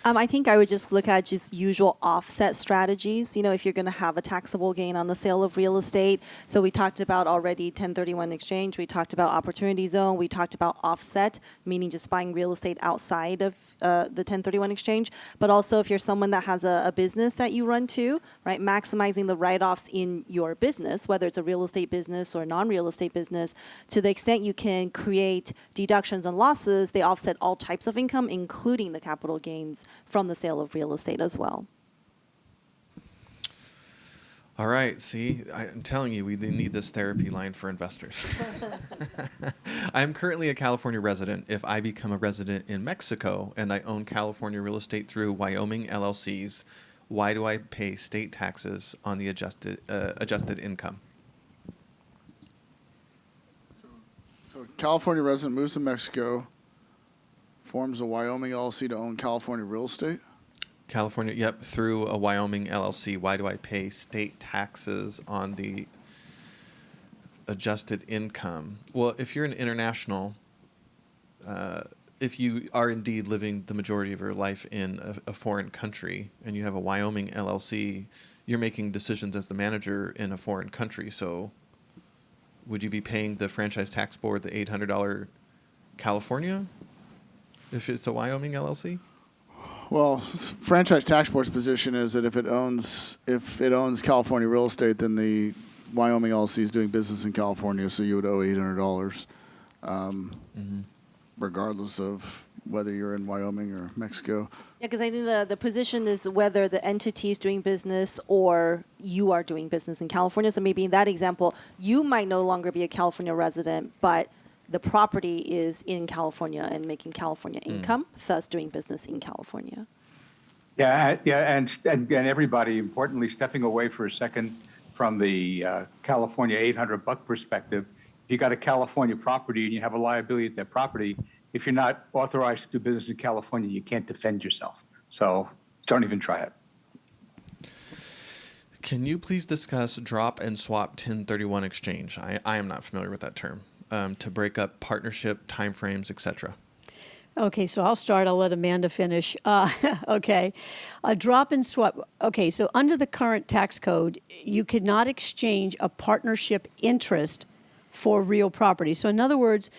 I think I would just look at just usual offset strategies, if you're going to have a taxable gain on the sale of real estate. So we talked about already 1031 exchange. We talked about opportunity zone. We talked about offset, meaning just buying real estate outside of the 1031 exchange. But also if you're someone that has a business that you run to, right, maximizing the write-offs in your business, whether it's a real estate business or non-real estate business, to the extent you can create deductions and losses, they offset all types of income, including the capital gains from the sale of real estate as well. All right, see, I'm telling you, we need this therapy line for investors. I'm currently a California resident. If I become a resident in Mexico and I own California real estate through Wyoming LLCs, why do I pay state taxes on the adjusted income? So California resident moves to Mexico, forms a Wyoming LLC to own California real estate? California, yep, through a Wyoming LLC. Why do I pay state taxes on the adjusted income? Well, if you're an international, if you are indeed living the majority of your life in a foreign country and you have a Wyoming LLC, you're making decisions as the manager in a foreign country. So would you be paying the franchise tax board the $800 California if it's a Wyoming LLC? Well, franchise tax board's position is that if it owns California real estate, then the Wyoming LLC is doing business in California, so you would owe $800, regardless of whether you're in Wyoming or Mexico. Yeah, because I think the position is whether the entity is doing business or you are doing business in California. So maybe in that example, you might no longer be a California resident, but the property is in California and making California income, thus doing business in California. Yeah, and everybody, importantly, stepping away for a second from the California $800 perspective. If you got a California property and you have a liability at that property, if you're not authorized to do business in California, you can't defend yourself. So don't even try it. Can you please discuss drop and swap 1031 exchange? I am not familiar with that term. To break up partnership, timeframes, etc. Okay, so I'll start. I'll let Amanda finish. Okay. A drop and swap. Okay, so under the current tax code, you could not exchange a partnership interest for real property. So in other words,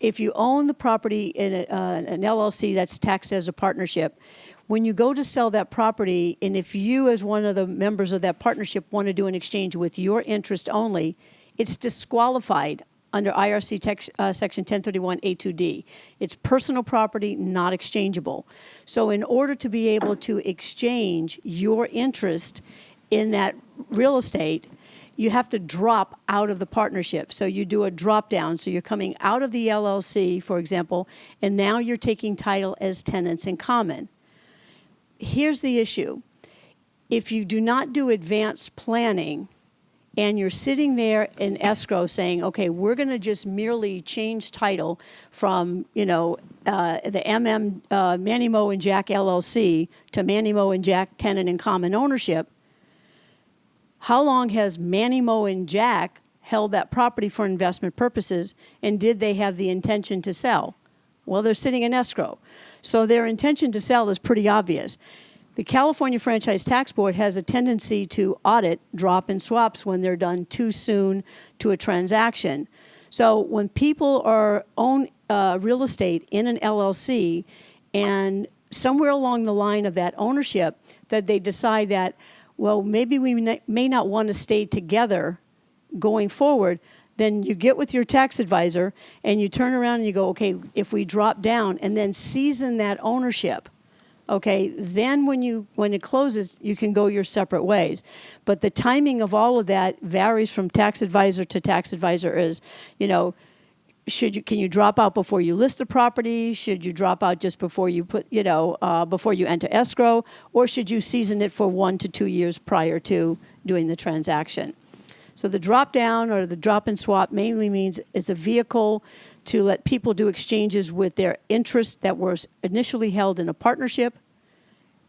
if you own the property in an LLC that's taxed as a partnership, when you go to sell that property, and if you as one of the members of that partnership want to do an exchange with your interest only, it's disqualified under IRC Section 1031A2D. It's personal property, not exchangeable. So in order to be able to exchange your interest in that real estate, you have to drop out of the partnership. So you do a drop down. So you're coming out of the LLC, for example, and now you're taking title as tenants in common. Here's the issue. If you do not do advanced planning, and you're sitting there in escrow saying, okay, we're going to just merely change title from, the Manny Mo and Jack LLC to Manny Mo and Jack tenant in common ownership, how long has Manny Mo and Jack held that property for investment purposes, and did they have the intention to sell? Well, they're sitting in escrow. So their intention to sell is pretty obvious. The California Franchise Tax Board has a tendency to audit drop and swaps when they're done too soon to a transaction. So when people own real estate in an LLC, and somewhere along the line of that ownership, that they decide that, well, maybe we may not want to stay together going forward, then you get with your tax advisor and you turn around and you go, okay, if we drop down and then season that ownership, okay, then when it closes, you can go your separate ways. But the timing of all of that varies from tax advisor to tax advisor. Is, can you drop out before you list the property? Should you drop out just before you before you enter escrow? Or should you season it for 1 to 2 years prior to doing the transaction? So the drop down or the drop and swap mainly means it's a vehicle to let people do exchanges with their interests that were initially held in a partnership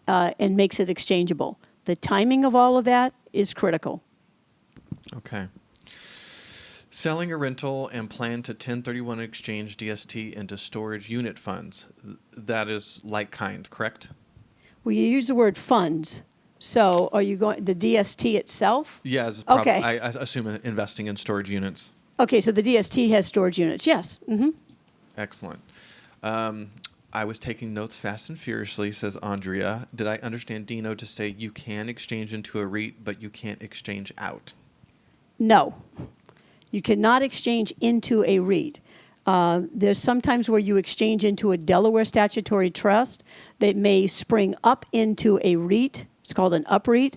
and makes it exchangeable. The timing of all of that is critical. Okay. Selling a rental and plan to 1031 exchange DST into storage unit funds. That is like kind, correct? Well, you use the word funds. So are you going, the DST itself? Yes. Okay. I assume investing in storage units. Okay, so the DST has storage units, yes. Mm-hmm. Excellent. I was taking notes fast and furiously, says Andrea. Did I understand Dino to say you can exchange into a REIT, but you can't exchange out? No. You cannot exchange into a REIT. There's sometimes where you exchange into a Delaware statutory trust that may spring up into a REIT. It's called an UPREIT.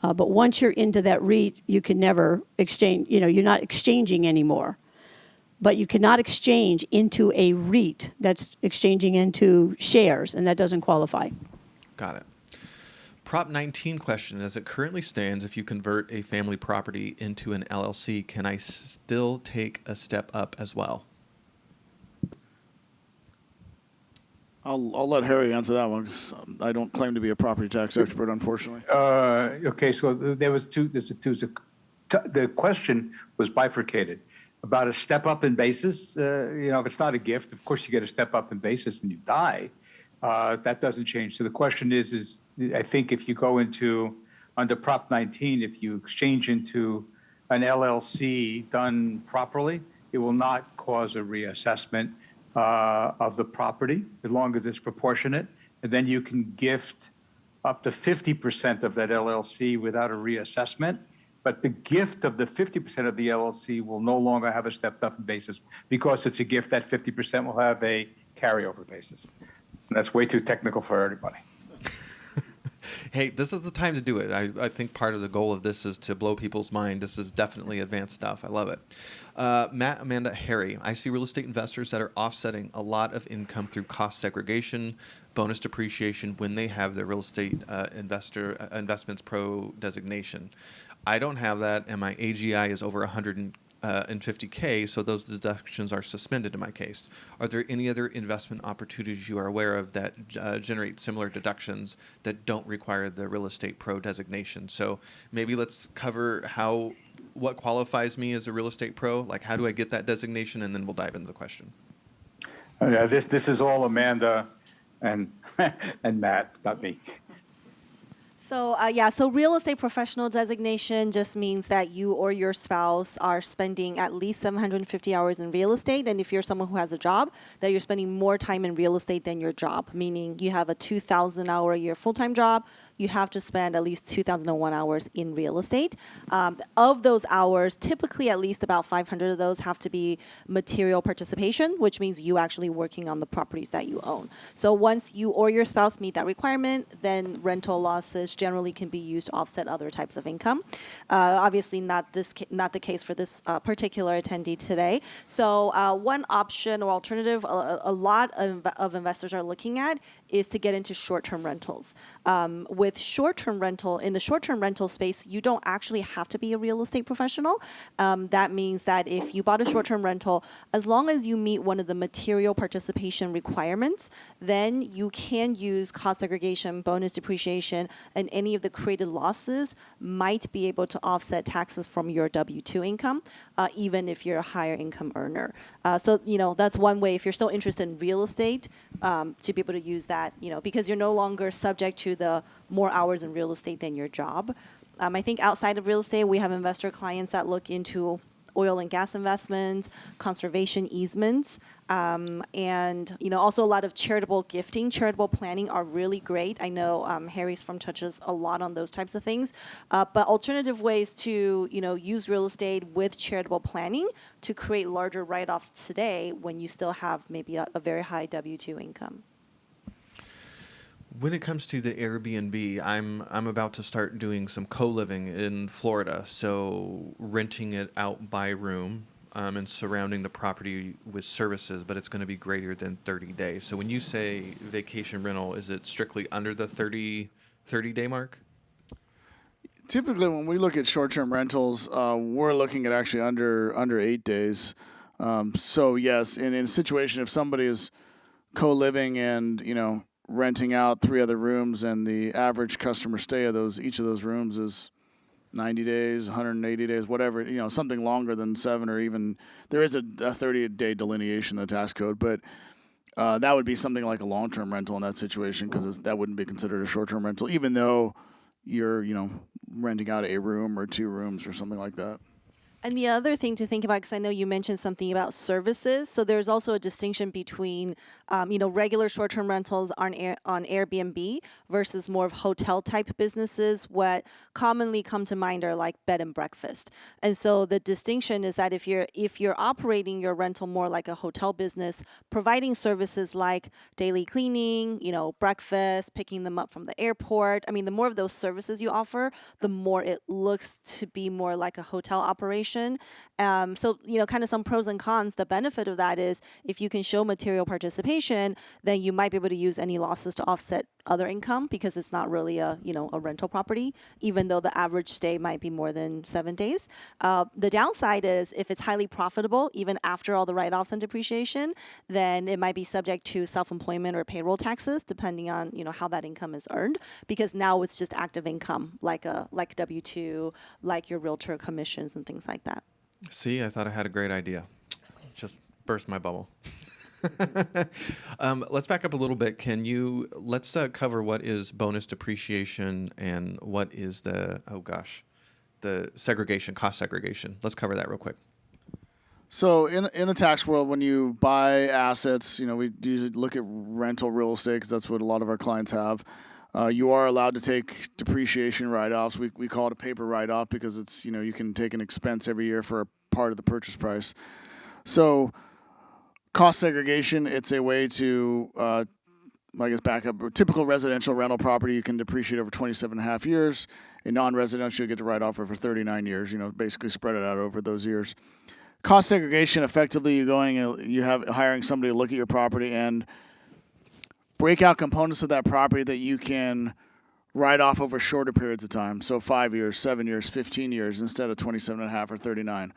But once you're into that REIT, you can never exchange, you're not exchanging anymore. But you cannot exchange into a REIT. That's exchanging into shares, and that doesn't qualify. Got it. Prop 19 question. As it currently stands, if you convert a family property into an LLC, can I still take a step up as well? I'll let Harry answer that one because I don't claim to be a property tax expert, unfortunately. Okay, so there's two. The question was bifurcated about a step up in basis. If it's not a gift, of course you get a step up in basis when you die. That doesn't change. So the question is I think if you go into under Prop 19, if you exchange into an LLC done properly, it will not cause a reassessment of the property as long as it's proportionate. And then you can gift up to 50% of that LLC without a reassessment. But the gift of the 50% of the LLC will no longer have a stepped up basis because it's a gift. That 50% will have a carryover basis. And that's way too technical for everybody. Hey, this is the time to do it. I think part of the goal of this is to blow people's mind. This is definitely advanced stuff. I love it. Matt, Amanda, Harry, I see real estate investors that are offsetting a lot of income through cost segregation, bonus depreciation when they have their real estate investments pro designation. I don't have that, and my AGI is over 150K, so those deductions are suspended in my case. Are there any other investment opportunities you are aware of that generate similar deductions that don't require the real estate pro designation? So maybe let's cover what qualifies me as a real estate pro, like how do I get that designation, and then we'll dive into the question. Yeah, this is all Amanda and and Matt, not me. So real estate professional designation just means that you or your spouse are spending at least 750 hours in real estate. And if you're someone who has a job, that you're spending more time in real estate than your job, meaning you have a 2,000 hour a year full-time job, you have to spend at least 2,001 hours in real estate. Of those hours, typically at least about 500 of those have to be material participation, which means you actually working on the properties that you own. So once you or your spouse meet that requirement, then rental losses generally can be used to offset other types of income. Obviously, not the case for this particular attendee today. So one option or alternative a lot of investors are looking at is to get into short-term rentals. With short-term rental, in the short-term rental space, you don't actually have to be a real estate professional. That means that if you bought a short-term rental, as long as you meet one of the material participation requirements, then you can use cost segregation, bonus depreciation, and any of the created losses might be able to offset taxes from your W-2 income, even if you're a higher income earner. So, that's one way if you're still interested in real estate to be able to use that, because you're no longer subject to the more hours in real estate than your job. I think outside of real estate, we have investor clients that look into oil and gas investments, conservation easements, and also a lot of charitable gifting, charitable planning are really great. I know Harry's firm touches a lot on those types of things, but alternative ways to use real estate with charitable planning to create larger write-offs today when you still have maybe a very high W-2 income. When it comes to the Airbnb, I'm about to start doing some co-living in Florida, so renting it out by room and surrounding the property with services, but it's going to be greater than 30 days. So when you say vacation rental, is it strictly under the 30-day mark? Typically, when we look at short-term rentals, we're looking at actually under 8 days. So yes, in a situation if somebody is co-living and renting out 3 other rooms, and the average customer stay of each of those rooms is 90 days, 180 days, whatever, something longer than 7, or even there is a 30-day delineation in the tax code, but that would be something like a long-term rental in that situation, because that wouldn't be considered a short-term rental, even though you're, renting out a room or 2 rooms or something like that. And the other thing to think about, because I know you mentioned something about services, so there's also a distinction between, regular short-term rentals on Airbnb versus more of hotel-type businesses. What commonly come to mind are like bed and breakfast. And so the distinction is that if you're operating your rental more like a hotel business, providing services like daily cleaning, breakfast, picking them up from the airport. I mean, the more of those services you offer, the more it looks to be more like a hotel operation. So, kind of some pros and cons. The benefit of that is if you can show material participation, then you might be able to use any losses to offset other income, because it's not really a rental property, even though the average stay might be more than 7 days. The downside is if it's highly profitable, even after all the write-offs and depreciation, then it might be subject to self-employment or payroll taxes, depending on how that income is earned, because now it's just active income, like W-2, like your realtor commissions and things like that. See, I thought I had a great idea. Just burst my bubble. Let's back up a little bit. Let's cover what is bonus depreciation and what is the segregation, cost segregation. Let's cover that real quick. So in the tax world, when you buy assets, we usually look at rental real estate because that's what a lot of our clients have. You are allowed to take depreciation write-offs. We call it a paper write-off because it's, you can take an expense every year for a part of the purchase price. So Cost segregation, it's a way to, I guess, back up. A typical residential rental property, you can depreciate over 27 and a half years. A non-residential, you get to write off over 39 years, basically spread it out over those years. Cost segregation, effectively, you have hiring somebody to look at your property and break out components of that property that you can write off over shorter periods of time. So 5 years, 7 years, 15 years instead of 27 and a half or 39.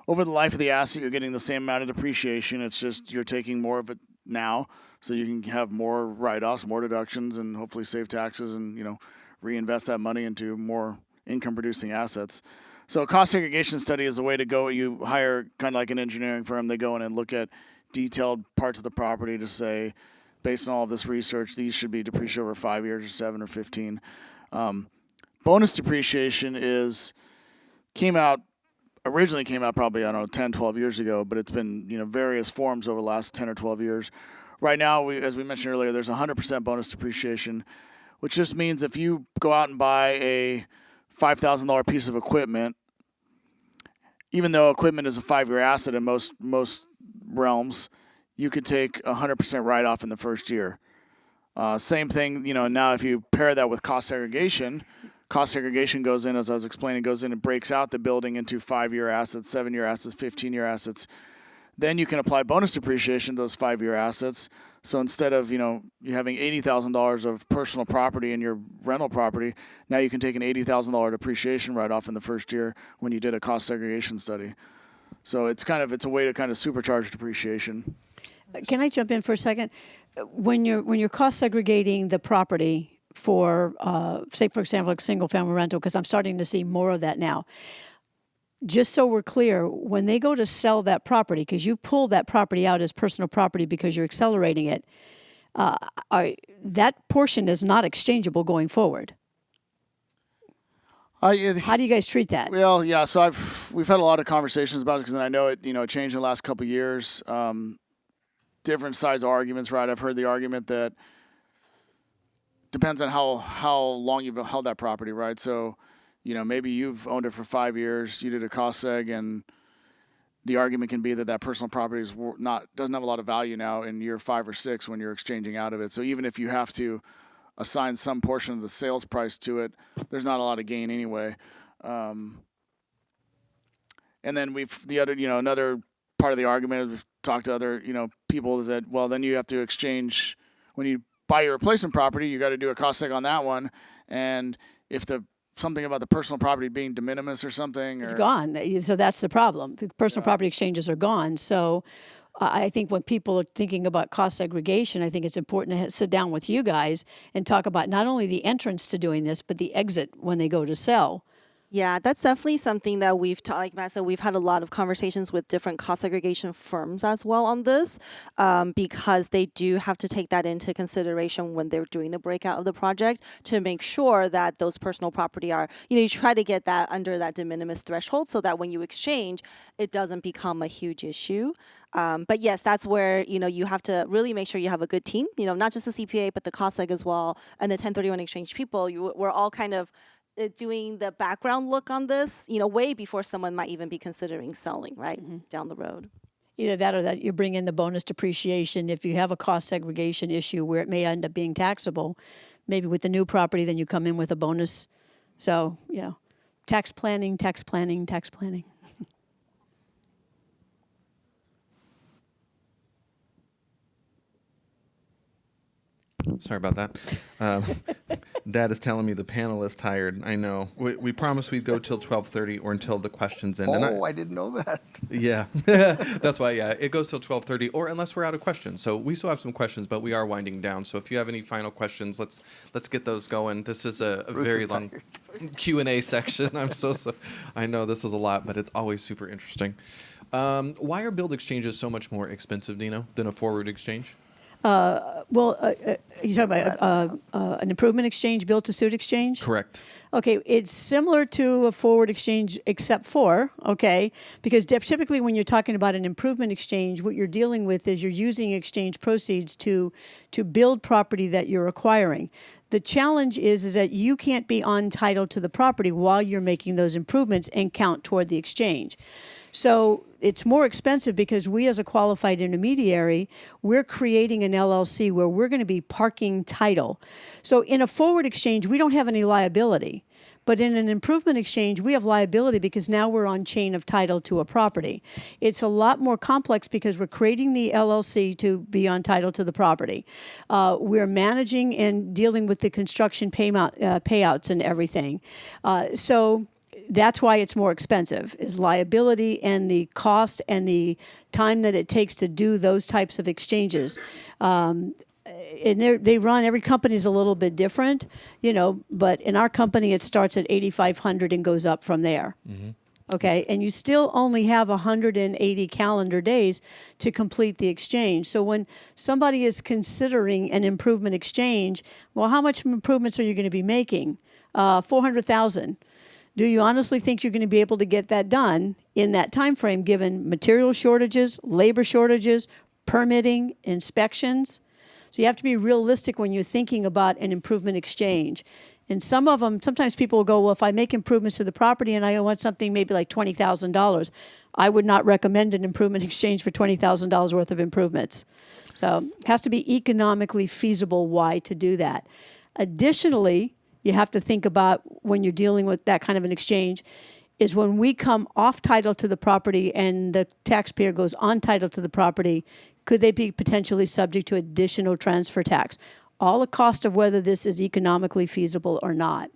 Over the life of the asset, you're getting the same amount of depreciation. It's just you're taking more of it now, so you can have more write-offs, more deductions, and hopefully save taxes and reinvest that money into more income-producing assets. So a cost segregation study is the way to go. You hire kind of like an engineering firm. They go in and look at detailed parts of the property to say, based on all of this research, these should be depreciated over 5 years or 7 or 15. Bonus depreciation originally came out probably, 10, 12 years ago, but it's been, various forms over the last 10 or 12 years. Right now, as we mentioned earlier, there's 100% bonus depreciation, which just means if you go out and buy a $5,000 piece of equipment, even though equipment is a 5-year asset in most realms, you could take 100% write-off in the first year. Same thing, now if you pair that with cost segregation goes in, as I was explaining, goes in and breaks out the building into 5-year assets, 7-year assets, 15-year assets. Then you can apply bonus depreciation to those 5-year assets. So instead of, you having $80,000 of personal property in your rental property, now you can take an $80,000 depreciation write-off in the first year when you did a cost segregation study. So it's a way to kind of supercharge depreciation. Can I jump in for a second? When you're cost segregating the property for, say, for example, like single-family rental, because I'm starting to see more of that now. Just so we're clear, when they go to sell that property, because you pulled that property out as personal property because you're accelerating it, that portion is not exchangeable going forward. How do you guys treat that? Well, yeah. So we've had a lot of conversations about it because I know it changed in the last couple of years. Different sides of arguments, right? I've heard the argument that depends on how long you've held that property, right? So, maybe you've owned it for 5 years, you did a cost seg, and the argument can be that personal property doesn't have a lot of value now in year 5 or 6 when you're exchanging out of it. So even if you have to assign some portion of the sales price to it, there's not a lot of gain anyway. And then another part of the argument, we've talked to other, people, is that, well, then you have to exchange, when you buy your replacement property, you got to do a cost seg on that one. And if something about the personal property being de minimis or something. It's gone. So that's the problem. The personal property exchanges are gone. So I think when people are thinking about cost segregation, I think it's important to sit down with you guys and talk about not only the entrance to doing this, but the exit when they go to sell. Yeah, that's definitely something that like Matt said, we've had a lot of conversations with different cost segregation firms as well on this, because they do have to take that into consideration when they're doing the breakout of the project to make sure that those personal property are, you try to get that under that de minimis threshold so that when you exchange, it doesn't become a huge issue. But yes, that's where, you have to really make sure you have a good team, not just the CPA, but the cost seg as well, and the 1031 exchange people. We're all kind of doing the background look on this, way before someone might even be considering selling, right, down the road. Either that or that you bring in the bonus depreciation. If you have a cost segregation issue where it may end up being taxable, maybe with the new property, then you come in with a bonus. So, tax planning. Sorry about that. Dad is telling me the panel is tired. I know. We promised we'd go till 12:30 or until the questions end. I didn't know that. Yeah, that's why. Yeah, it goes till 12:30 or unless we're out of questions. So we still have some questions, but we are winding down. So if you have any final questions, let's get those going. This is a very long Q&A section. I know this is a lot, but it's always super interesting. Why are build exchanges so much more expensive, Dino, than a forward exchange? You talking about an improvement exchange, build-to-suit exchange? Correct. Okay, it's similar to a forward exchange except for, because typically when you're talking about an improvement exchange, what you're dealing with is you're using exchange proceeds to build property that you're acquiring. The challenge is that you can't be on title to the property while you're making those improvements and count toward the exchange. So it's more expensive because we, as a qualified intermediary, we're creating an LLC where we're going to be parking title. So in a forward exchange, we don't have any liability. But in an improvement exchange, we have liability because now we're on chain of title to a property. It's a lot more complex because we're creating the LLC to be on title to the property. We're managing and dealing with the construction payouts and everything. So that's why it's more expensive, is liability and the cost and the time that it takes to do those types of exchanges. And they run, every company's a little bit different, but in our company, it starts at 8,500 and goes up from there. Okay, and you still only have 180 calendar days to complete the exchange. So when somebody is considering an improvement exchange, well, how much improvements are you going to be making? 400,000. Do you honestly think you're going to be able to get that done in that time frame, given material shortages, labor shortages, permitting, inspections? So you have to be realistic when you're thinking about an improvement exchange. And some of them, sometimes people will go, well, if I make improvements to the property and I want something maybe like $20,000, I would not recommend an improvement exchange for $20,000 worth of improvements. So it has to be economically feasible why to do that. Additionally, you have to think about when you're dealing with that kind of an exchange is when we come off title to the property and the taxpayer goes on title to the property, could they be potentially subject to additional transfer tax? All the cost of whether this is economically feasible or not.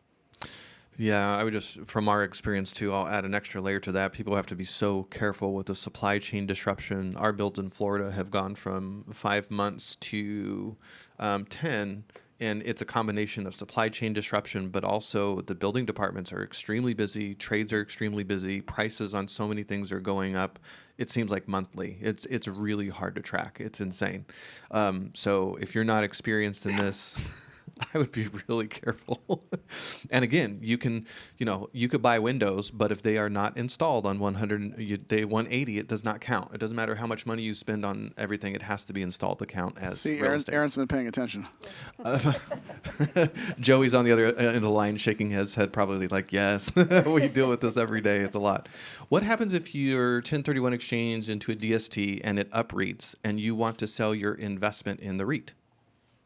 Yeah, I would just, from our experience too, I'll add an extra layer to that. People have to be so careful with the supply chain disruption. Our builds in Florida have gone from 5 months to 10. And it's a combination of supply chain disruption, but also the building departments are extremely busy, trades are extremely busy, prices on so many things are going up. It seems like monthly. It's really hard to track. It's insane. So if you're not experienced in this, I would be really careful. And again, you could buy windows, but if they are not installed on day 180, it does not count. It doesn't matter how much money you spend on everything; it has to be installed to count as See, real estate. Aaron's been paying attention. Joey's on the other end of the line, shaking his head, probably like, "Yes, we deal with this every day. It's a lot." What happens if your 1031 exchange into a DST and it upreats, and you want to sell your investment in the REIT?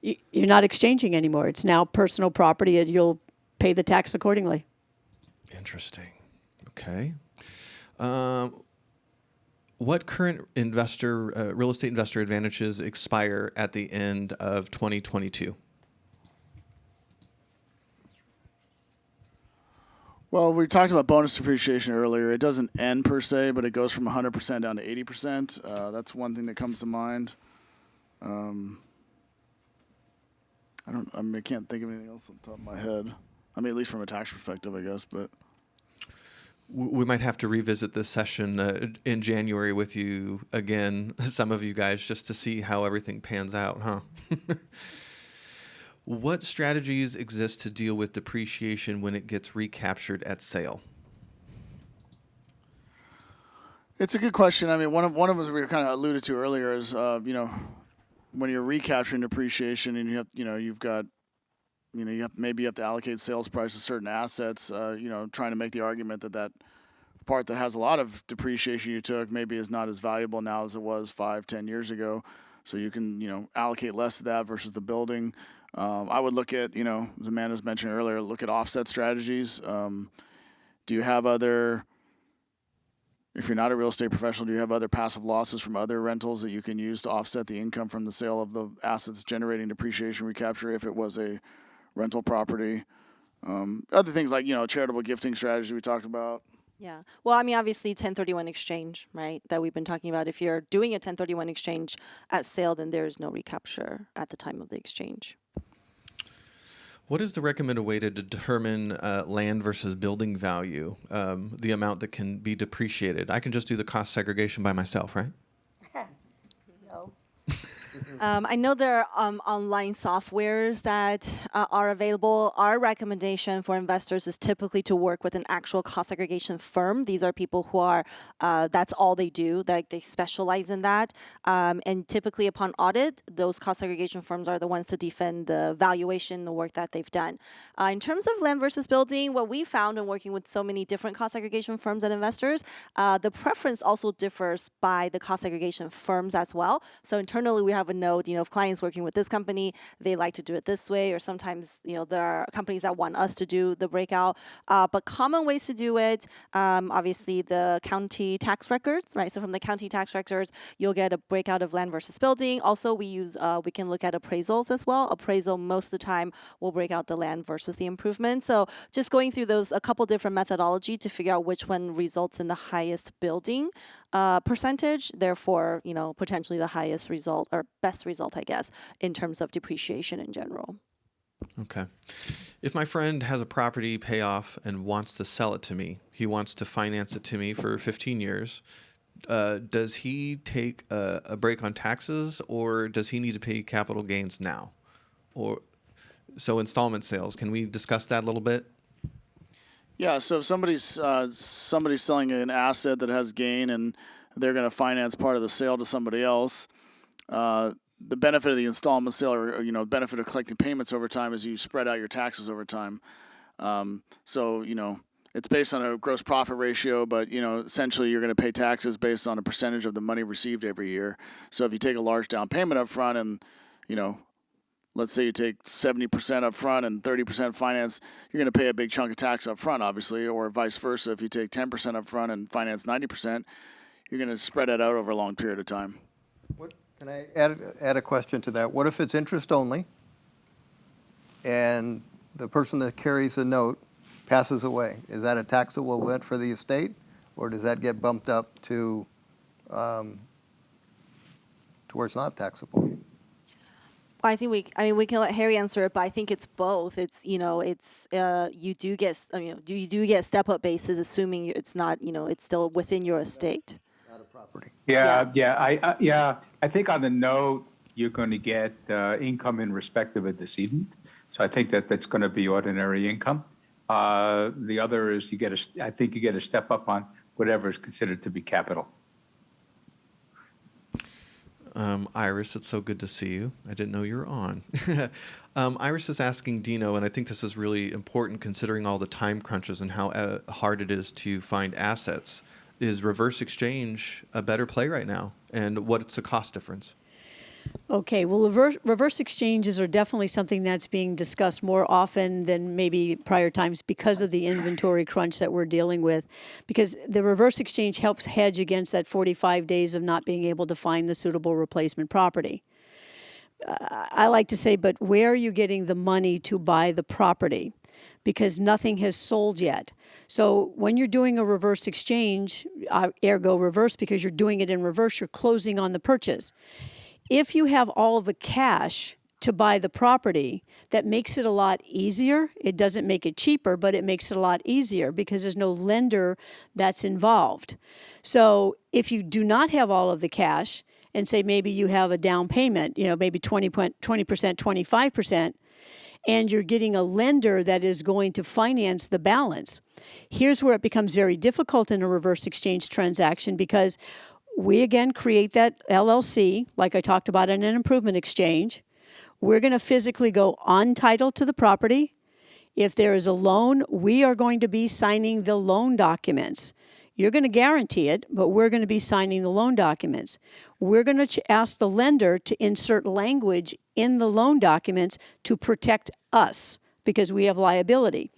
You're not exchanging anymore. It's now personal property and you'll pay the tax accordingly. Interesting. Okay. What current real estate investor advantages expire at the end of 2022? Well, we talked about bonus depreciation earlier. It doesn't end per se, but it goes from 100% down to 80%. That's one thing that comes to mind. I can't think of anything else on the top of my head. I mean, at least from a tax perspective, I guess. But We might have to revisit this session in January with you again, some of you guys, just to see how everything pans out, huh? What strategies exist to deal with depreciation when it gets recaptured at sale? it's a good question. I mean, one of them we were kind of alluded to earlier is when you're recapturing depreciation and maybe you have to allocate sales price to certain assets, trying to make the argument that part that has a lot of depreciation you took maybe is not as valuable now as it was 5-10 years ago. So you can, allocate less of that versus the building. I would look at, as Amanda's mentioned earlier, look at offset strategies. Do you have if you're not a real estate professional, do you have other passive losses from other rentals that you can use to offset the income from the sale of the assets generating depreciation recapture if it was a rental property? Other things like, charitable gifting strategy we talked about. Yeah. Well, I mean, obviously 1031 exchange, right, that we've been talking about. If you're doing a 1031 exchange at sale, then there is no recapture at the time of the exchange. What is the recommended way to determine land versus building value, the amount that can be depreciated? I can just do the cost segregation by myself, right? No. I know there are online softwares that are available. Our recommendation for investors is typically to work with an actual cost segregation firm. These are people who are, that's all they do, like they specialize in that. And typically upon audit, those cost segregation firms are the ones to defend the valuation, the work that they've done. In terms of land versus building, what we found in working with so many different cost segregation firms and investors, the preference also differs by the cost segregation firms as well. So internally, we have a note, if clients working with this company, they like to do it this way, or sometimes, there are companies that want us to do the breakout. But common ways to do it, obviously the county tax records, right? So from the county tax records, you'll get a breakout of land versus building. Also, we can look at appraisals as well. Appraisal most of the time will break out the land versus the improvement. So just going through those, a couple different methodology to figure out which one results in the highest building percentage, therefore, potentially the highest result or best result, I guess, in terms of depreciation in general. Okay. If my friend has a property payoff and wants to sell it to me, he wants to finance it to me for 15 years, does he take a break on taxes, or does he need to pay capital gains now? Or so installment sales, can we discuss that a little bit? Yeah, so if somebody's selling an asset that has gain and they're going to finance part of the sale to somebody else, the benefit of the installment sale, or benefit of collecting payments over time, is you spread out your taxes over time. So it's based on a gross profit ratio, but essentially you're going to pay taxes based on a percentage of the money received every year. So if you take a large down payment up front and let's say you take 70% up front and 30% finance, you're going to pay a big chunk of tax up front, obviously, or vice versa. If you take 10% up front and finance 90%, you're going to spread it out over a long period of time. Can I add a question to that? What if it's interest only and the person that carries the note passes away? Is that a taxable event for the estate, or does that get bumped up to where it's not taxable? I think we can let Harry answer it, but I think it's both. It's you do get a step up basis, assuming it's not it's still within your estate. Not a property. I think on the note you're going to get income in respect of a decedent, so I think that's going to be ordinary income. The other is you get a step up on whatever is considered to be capital. Iris, it's so good to see you. I didn't know you were on. Iris is asking Dino, and I think this is really important considering all the time crunches and how hard it is to find assets. Is reverse exchange a better play right now? And what's the cost difference? Okay, well, reverse exchanges are definitely something that's being discussed more often than maybe prior times because of the inventory crunch that we're dealing with. Because the reverse exchange helps hedge against that 45 days of not being able to find the suitable replacement property. I like to say, but where are you getting the money to buy the property? Because nothing has sold yet. So when you're doing a reverse exchange, ergo reverse, because you're doing it in reverse, you're closing on the purchase. If you have all the cash to buy the property, that makes it a lot easier. It doesn't make it cheaper, but it makes it a lot easier because there's no lender that's involved. So if you do not have all of the cash, and say maybe you have a down payment, maybe 20%, 25%, and you're getting a lender that is going to finance the balance. Here's where it becomes very difficult in a reverse exchange transaction, because we again create that LLC, like I talked about in an improvement exchange. We're going to physically go on title to the property. If there is a loan, we are going to be signing the loan documents. You're going to guarantee it, but we're going to be signing the loan documents. We're going to ask the lender to insert language in the loan documents to protect us because we have liability.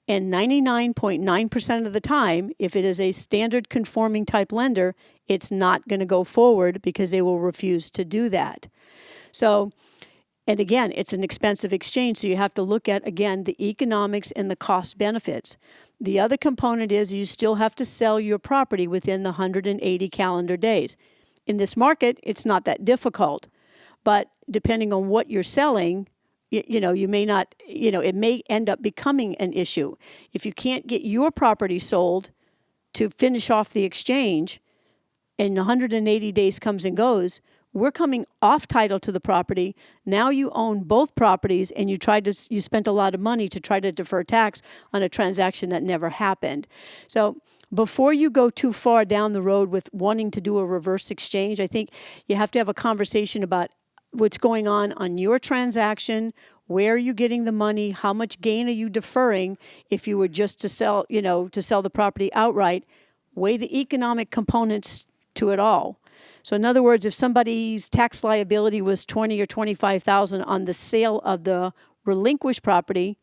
And 99.9% of the time, if it is a standard conforming type lender, it's not going to go forward because they will refuse to do that. So, and again, it's an expensive exchange, so you have to look at, again, the economics and the cost benefits. The other component is you still have to sell your property within the 180 calendar days. In this market, it's not that difficult, but depending on what you're selling, you may not, it may end up becoming an issue. If you can't get your property sold to finish off the exchange and 180 days comes and goes, We're coming off title to the property. Now you own both properties, and you spent a lot of money to try to defer tax on a transaction that never happened. So before you go too far down the road with wanting to do a reverse exchange, I think you have to have a conversation about what's going on your transaction, where are you getting the money, how much gain are you deferring if you were just to sell the property outright. Weigh the economic components to it all. So in other words, if somebody's tax liability was $20,000 or $25,000 on the sale of the relinquished property,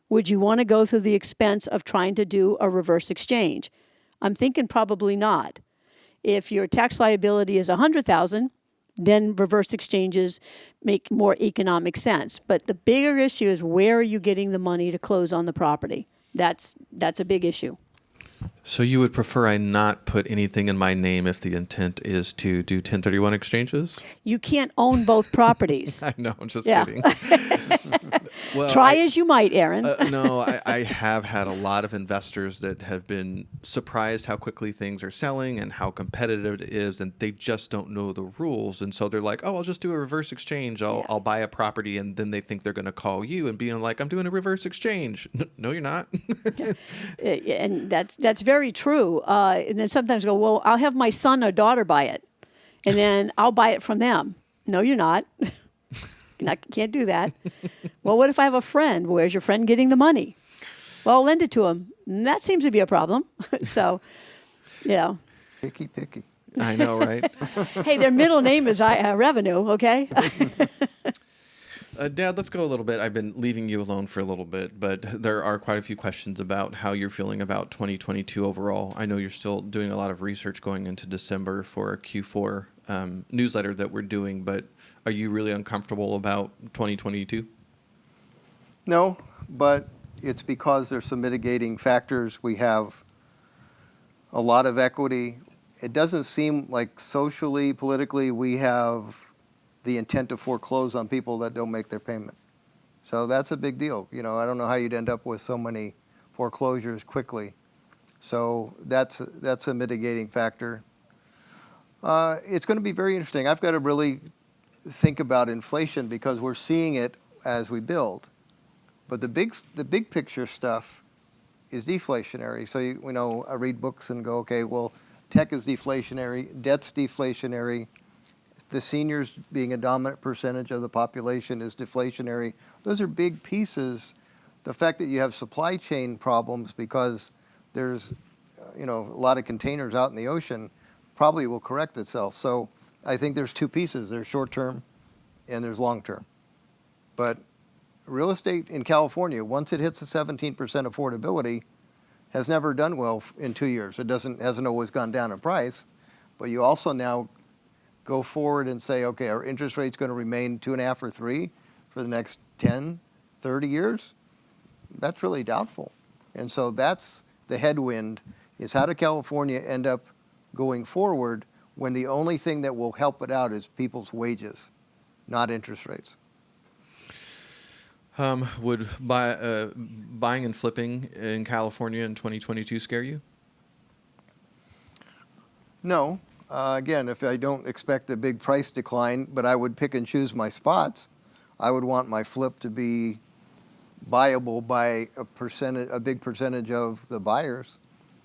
would you want to go through the expense of trying to do a reverse exchange? I'm thinking probably not. If your tax liability is $100,000, then reverse exchanges make more economic sense. But the bigger issue is, where are you getting the money to close on the property? That's a big issue. So you would prefer I not put anything in my name if the intent is to do 1031 exchanges? You can't own both properties. I know, I'm just Yeah. kidding. Well, Try as you might, Aaron. No, I have had a lot of investors that have been surprised how quickly things are selling and how competitive it is, and they just don't know the rules. And so they're like, oh, I'll just do a reverse exchange. I'll buy a property, and then they think they're going to call you and being like, I'm doing a reverse exchange. No, you're not. And that's very true. And then sometimes go, well, I'll have my son or daughter buy it, and then I'll buy it from them. No, you're not. Can't do that. Well, what if I have a friend? Where's your friend getting the money? Well, I'll lend it to him. And that seems to be a problem. So, Picky. I know, right? Hey, their middle name is revenue, okay? Dad, let's go a little bit. I've been leaving you alone for a little bit, but there are quite a few questions about how you're feeling about 2022 overall. I know you're still doing a lot of research going into December for a Q4 newsletter that we're doing, but are you really uncomfortable about 2022? No, but it's because there's some mitigating factors. We have a lot of equity. It doesn't seem like socially, politically, we have the intent to foreclose on people that don't make their payment. So that's a big deal. I don't know how you'd end up with so many foreclosures quickly. So that's a mitigating factor. It's going to be very interesting. I've got to really think about inflation because we're seeing it as we build. But the big picture stuff is deflationary. So I read books and go, okay, well, tech is deflationary, debt's deflationary, the seniors being a dominant percentage of the population is deflationary. Those are big pieces. The fact that you have supply chain problems because there's a lot of containers out in the ocean probably will correct itself. So I think there's two pieces. There's short term and there's long term. But real estate in California, once it hits a 17% affordability, has never done well in 2 years. It hasn't always gone down in price, but you also now go forward and say, okay, our interest rate's going to remain 2.5 or 3 for the next 10, 30 years? That's really doubtful. And so that's the headwind, is how did California end up going forward when the only thing that will help it out is people's wages, not interest rates? Would buying and flipping in California in 2022 scare you? No. Again, if I don't expect a big price decline, but I would pick and choose my spots, I would want my flip to be buyable by a big percentage of the buyers.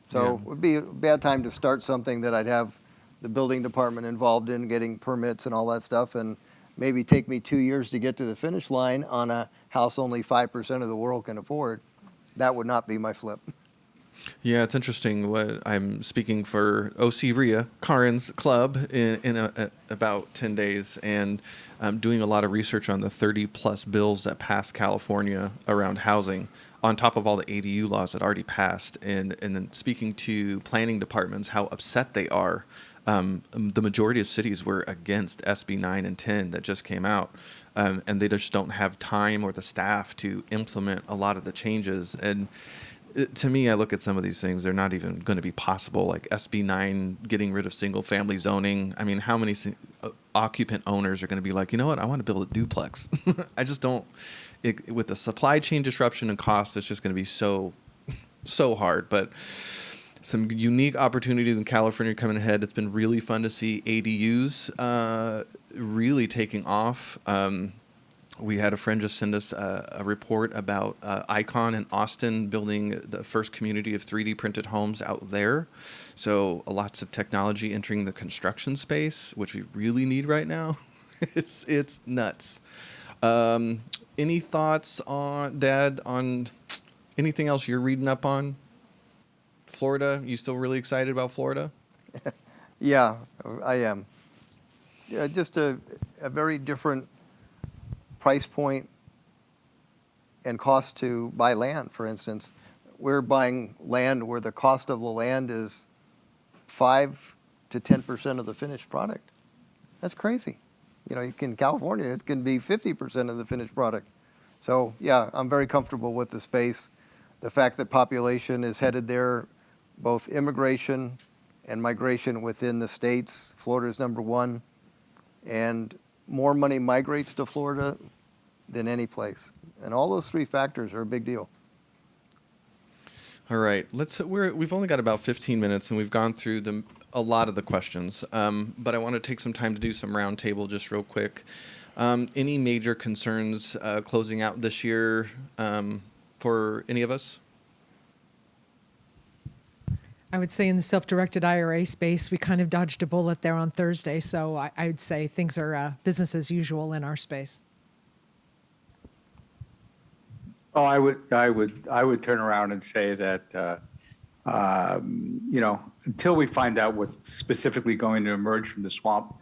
So it would be a bad time to start something that I'd have the building department involved in, getting permits and all that stuff, and maybe take me 2 years to get to the finish line on a house only 5% of the world can afford. That would not be my flip. Yeah, it's interesting. What I'm speaking for OC RIA, Karin's club, in about 10 days, and I'm doing a lot of research on the 30-plus bills that passed California around housing, on top of all the ADU laws that already passed, and then speaking to planning departments, how upset they are. The majority of cities were against SB 9 and 10 that just came out, and they just don't have time or the staff to implement a lot of the changes. And to me, I look at some of these things, they're not even going to be possible, like SB 9 getting rid of single-family zoning. I mean, how many occupant owners are going to be like, you know what, I want to build a duplex? I just don't. With the supply chain disruption and cost, it's just going to be so hard. But some unique opportunities in California coming ahead. It's been really fun to see ADUs really taking off. We had a friend just send us a report about Icon in Austin building the first community of 3D printed homes out there. So lots of technology entering the construction space, which we really need right now. It's nuts. Any thoughts on, Dad, on anything else you're reading up on? Florida, you still really excited about Florida? Yeah, I am. Yeah, just a very different price point and cost to buy land, for instance. We're buying land where the cost of the land is 5 to 10% of the finished product. That's crazy. You know, in California, it can be 50% of the finished product. So, yeah, I'm very comfortable with the space. The fact that population is headed there, both immigration and migration within the states. Florida is number one. And more money migrates to Florida than any place. And all those three factors are a big deal. All right, we've only got about 15 minutes, and we've gone through a lot of the questions. But I want to take some time to do some roundtable just real quick. Any major concerns closing out this year for any of us? I would say in the self-directed IRA space, we kind of dodged a bullet there on Thursday. So I would say things are business as usual in our space. Oh, I would turn around and say that, until we find out what's specifically going to emerge from the swamp,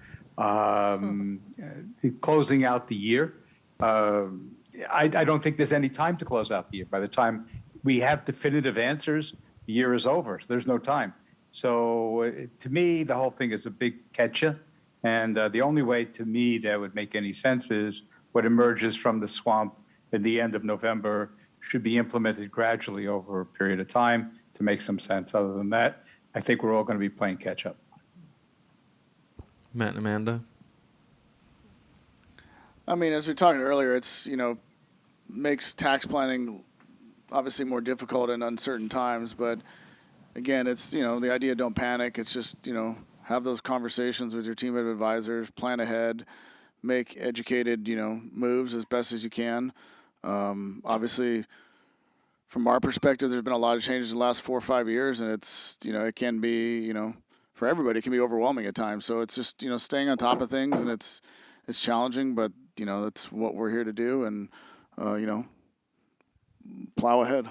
closing out the year, I don't think there's any time to close out the year. By the time we have definitive answers, the year is over. So there's no time. So to me, the whole thing is a big catch-up. And the only way to me that would make any sense is what emerges from the swamp at the end of November should be implemented gradually over a period of time to make some sense. Other than that, I think we're all going to be playing catch-up. Matt and Amanda? I mean, as we were talking earlier, it's, makes tax planning obviously more difficult in uncertain times. But again, it's, the idea, don't panic. It's just, have those conversations with your team of advisors, plan ahead, make educated, moves as best as you can. Obviously, from our perspective, there's been a lot of changes in the last 4 or 5 years, and it's, it can be, for everybody, it can be overwhelming at times. So it's just, staying on top of things, and it's challenging, but, that's what we're here to do, and, plow ahead.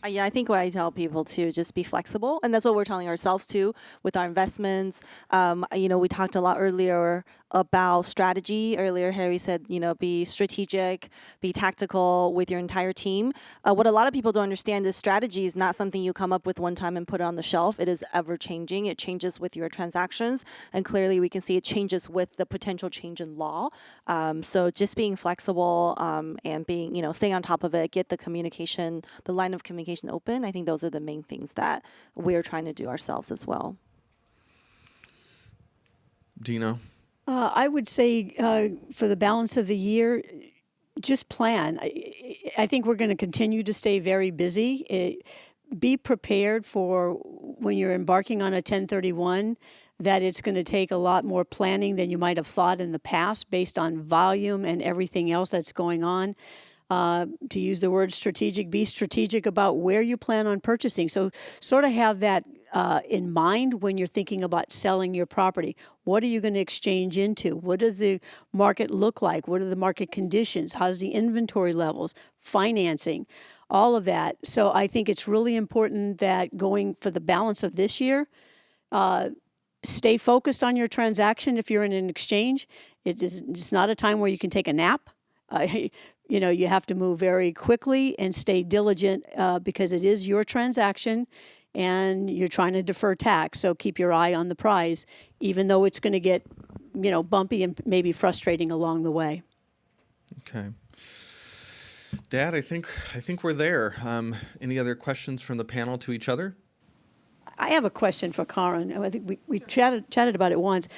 Yeah, I think what I tell people too, just be flexible. And that's what we're telling ourselves too with our investments. We talked a lot earlier about strategy. Earlier, Harry said, be strategic, be tactical with your entire team. What a lot of people don't understand is strategy is not something you come up with one time and put it on the shelf. It is ever changing. It changes with your transactions. And clearly we can see it changes with the potential change in law. So just being flexible and being, staying on top of it, get the communication, the line of communication open. I think those are the main things that we're trying to do ourselves as well. Dino? I would say for the balance of the year, just plan. I think we're going to continue to stay very busy. Be prepared for when you're embarking on a 1031 that it's going to take a lot more planning than you might have thought in the past based on volume and everything else that's going on. To use the word strategic, be strategic about where you plan on purchasing. So sort of have that in mind when you're thinking about selling your property. What are you going to exchange into? What does the market look like? What are the market conditions? How's the inventory levels? Financing, all of that. So I think it's really important that going for the balance of this year, stay focused on your transaction if you're in an exchange. It's not a time where you can take a nap. You have to move very quickly and stay diligent because it is your transaction and you're trying to defer tax. So keep your eye on the prize, even though it's going to get, bumpy and maybe frustrating along the way. Okay. Dad, I think we're there. Any other questions from the panel to each other? I have a question for Karen. I think we chatted about it once.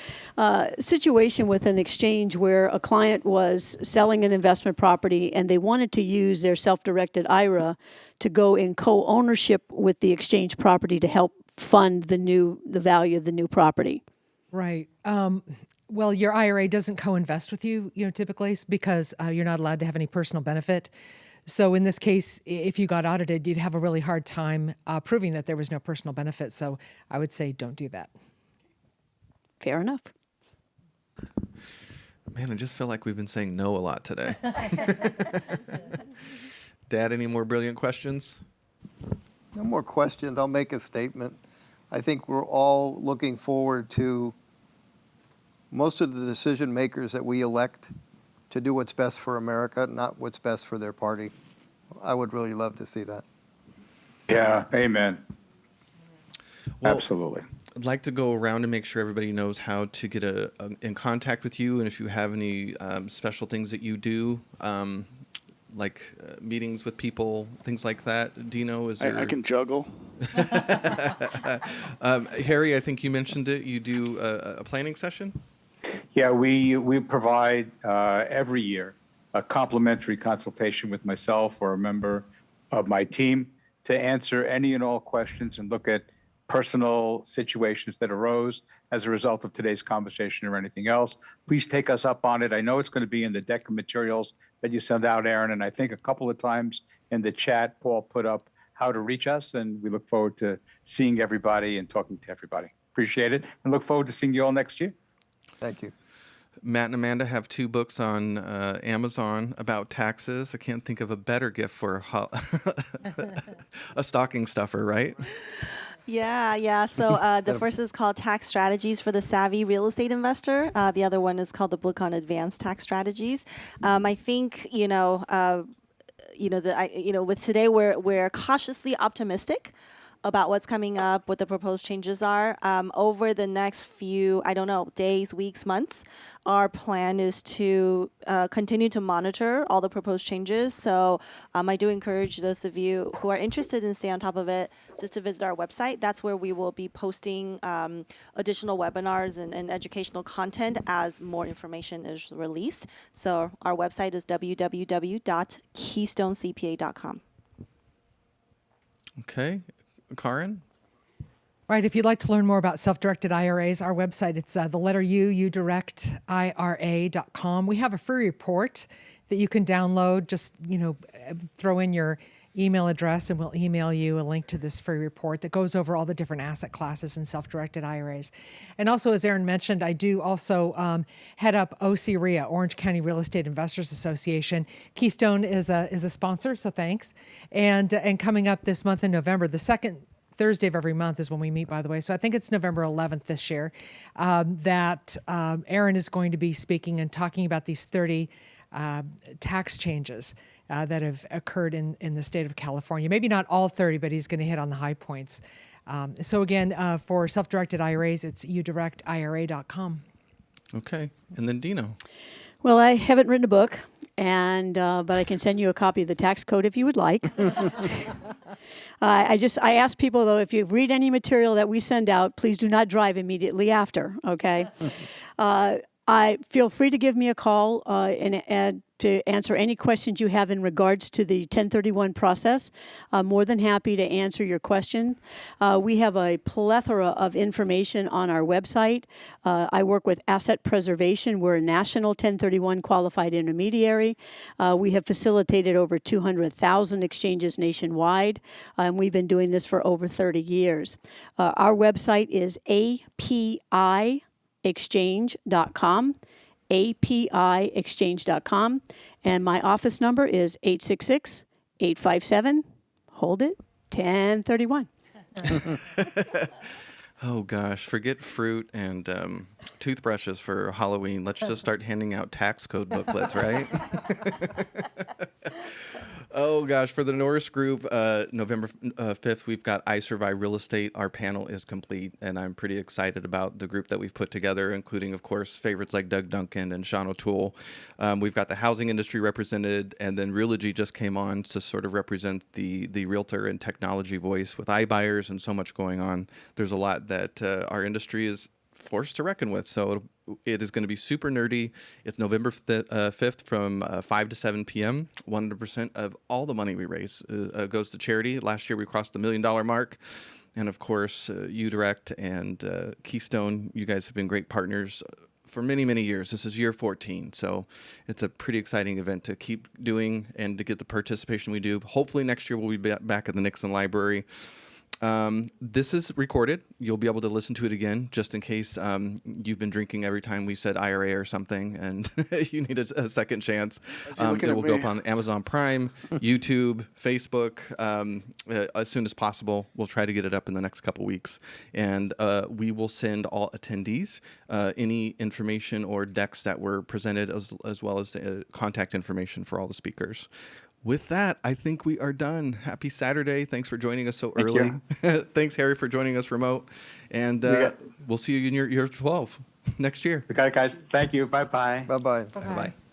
Situation with an exchange where a client was selling an investment property and they wanted to use their self-directed IRA to go in co-ownership with the exchange property to help fund the value of the new property. Right. Well, your IRA doesn't co-invest with you, typically because you're not allowed to have any personal benefit. So in this case, if you got audited, you'd have a really hard time proving that there was no personal benefit. So I would say don't do that. Fair enough. Man, I just feel like we've been saying no a lot today. Dad, any more brilliant questions? No more questions. I'll make a statement. I think we're all looking forward to most of the decision makers that we elect to do what's best for America, not what's best for their party. I would really love to see that. Yeah, amen. Well, Absolutely. I'd like to go around and make sure everybody knows how to get in contact with you, and if you have any special things that you do, like meetings with people, things like that. Dino, is there? I can juggle. Harry, I think you mentioned it. You do a planning session? Yeah, we provide every year a complimentary consultation with myself or a member of my team to answer any and all questions and look at personal situations that arose as a result of today's conversation or anything else. Please take us up on it. I know it's going to be in the deck of materials that you send out, Aaron, and I think a couple of times in the chat, Paul put up how to reach us, and we look forward to seeing everybody and talking to everybody. Appreciate it, and look forward to seeing you all next year. Thank you. Matt and Amanda have 2 books on Amazon about taxes. I can't think of a better gift for a stocking stuffer, right? Yeah. So the first is called Tax Strategies for the Savvy Real Estate Investor. The other one is called the book on Advanced Tax Strategies. I think with today we're cautiously optimistic about what's coming up, what the proposed changes are. Over the next few, days, weeks, months, our plan is to continue to monitor all the proposed changes. So I do encourage those of you who are interested in stay on top of it just to visit our website. That's where we will be posting additional webinars and educational content as more information is released. So our website is www.keystonecpa.com. Okay. Karin? Right. If you'd like to learn more about self-directed IRAs, our website, it's the letter U, udirectira.com. We have a free report that you can download. Just, throw in your email address and we'll email you a link to this free report that goes over all the different asset classes and self-directed IRAs. And also, as Aaron mentioned, I do also head up OCREA, Orange County Real Estate Investors Association. Keystone is a sponsor, so thanks. And coming up this month in November, the second Thursday of every month is when we meet, by the way. So I think it's November 11th this year that Aaron is going to be speaking and talking about these 30 tax changes that have occurred in the state of California. Maybe not all 30, but he's going to hit on the high points. So again, for self-directed IRAs, it's udirectira.com. Okay. And then Dino. Well, I haven't written a book, but I can send you a copy of the tax code if you would like. I ask people, though, if you read any material that we send out, please do not drive immediately after, okay? I feel free to give me a call and to answer any questions you have in regards to the 1031 process. I'm more than happy to answer your question. We have a plethora of information on our website. I work with Asset Preservation. We're a national 1031 qualified intermediary. We have facilitated over 200,000 exchanges nationwide, and we've been doing this for over 30 years. Our website is APIexchange.com, APIexchange.com, and my office number is 866-857, hold it, 1031. Oh gosh, forget fruit and toothbrushes for Halloween. Let's just start handing out tax code booklets, right? Oh gosh, for the Norris Group, November 5th, we've got I Survive Real Estate. Our panel is complete, and I'm pretty excited about the group that we've put together, including, of course, favorites like Doug Duncan and Sean O'Toole. We've got the housing industry represented, and then Realogy just came on to sort of represent the realtor and technology voice with iBuyers and so much going on. There's a lot that our industry is forced to reckon with, so it is going to be super nerdy. It's November 5th from 5 to 7 p.m. 100% of all the money we raise goes to charity. Last year we crossed the $1 million mark, and of course, UDirect and Keystone. You guys have been great partners for many, many years. This is year 14, so it's a pretty exciting event to keep doing and to get the participation we do. Hopefully next year we'll be back at the Nixon Library. This is recorded. You'll be able to listen to it again, just in case you've been drinking every time we said IRA or something, and you need a second chance. Is he looking It at will go me? up on Amazon Prime, YouTube, Facebook, as soon as possible. We'll try to get it up in the next couple weeks, and we will send all attendees any information or decks that were presented, as well as contact information for all the speakers. With that, I think we are done. Happy Saturday. Thanks for joining us so Thank early. you. Thanks, Harry, for joining us remote. And we'll see you in your year 12 next year. We got it, guys. Thank you. Bye-bye. Bye-bye. Bye-bye. Bye-bye.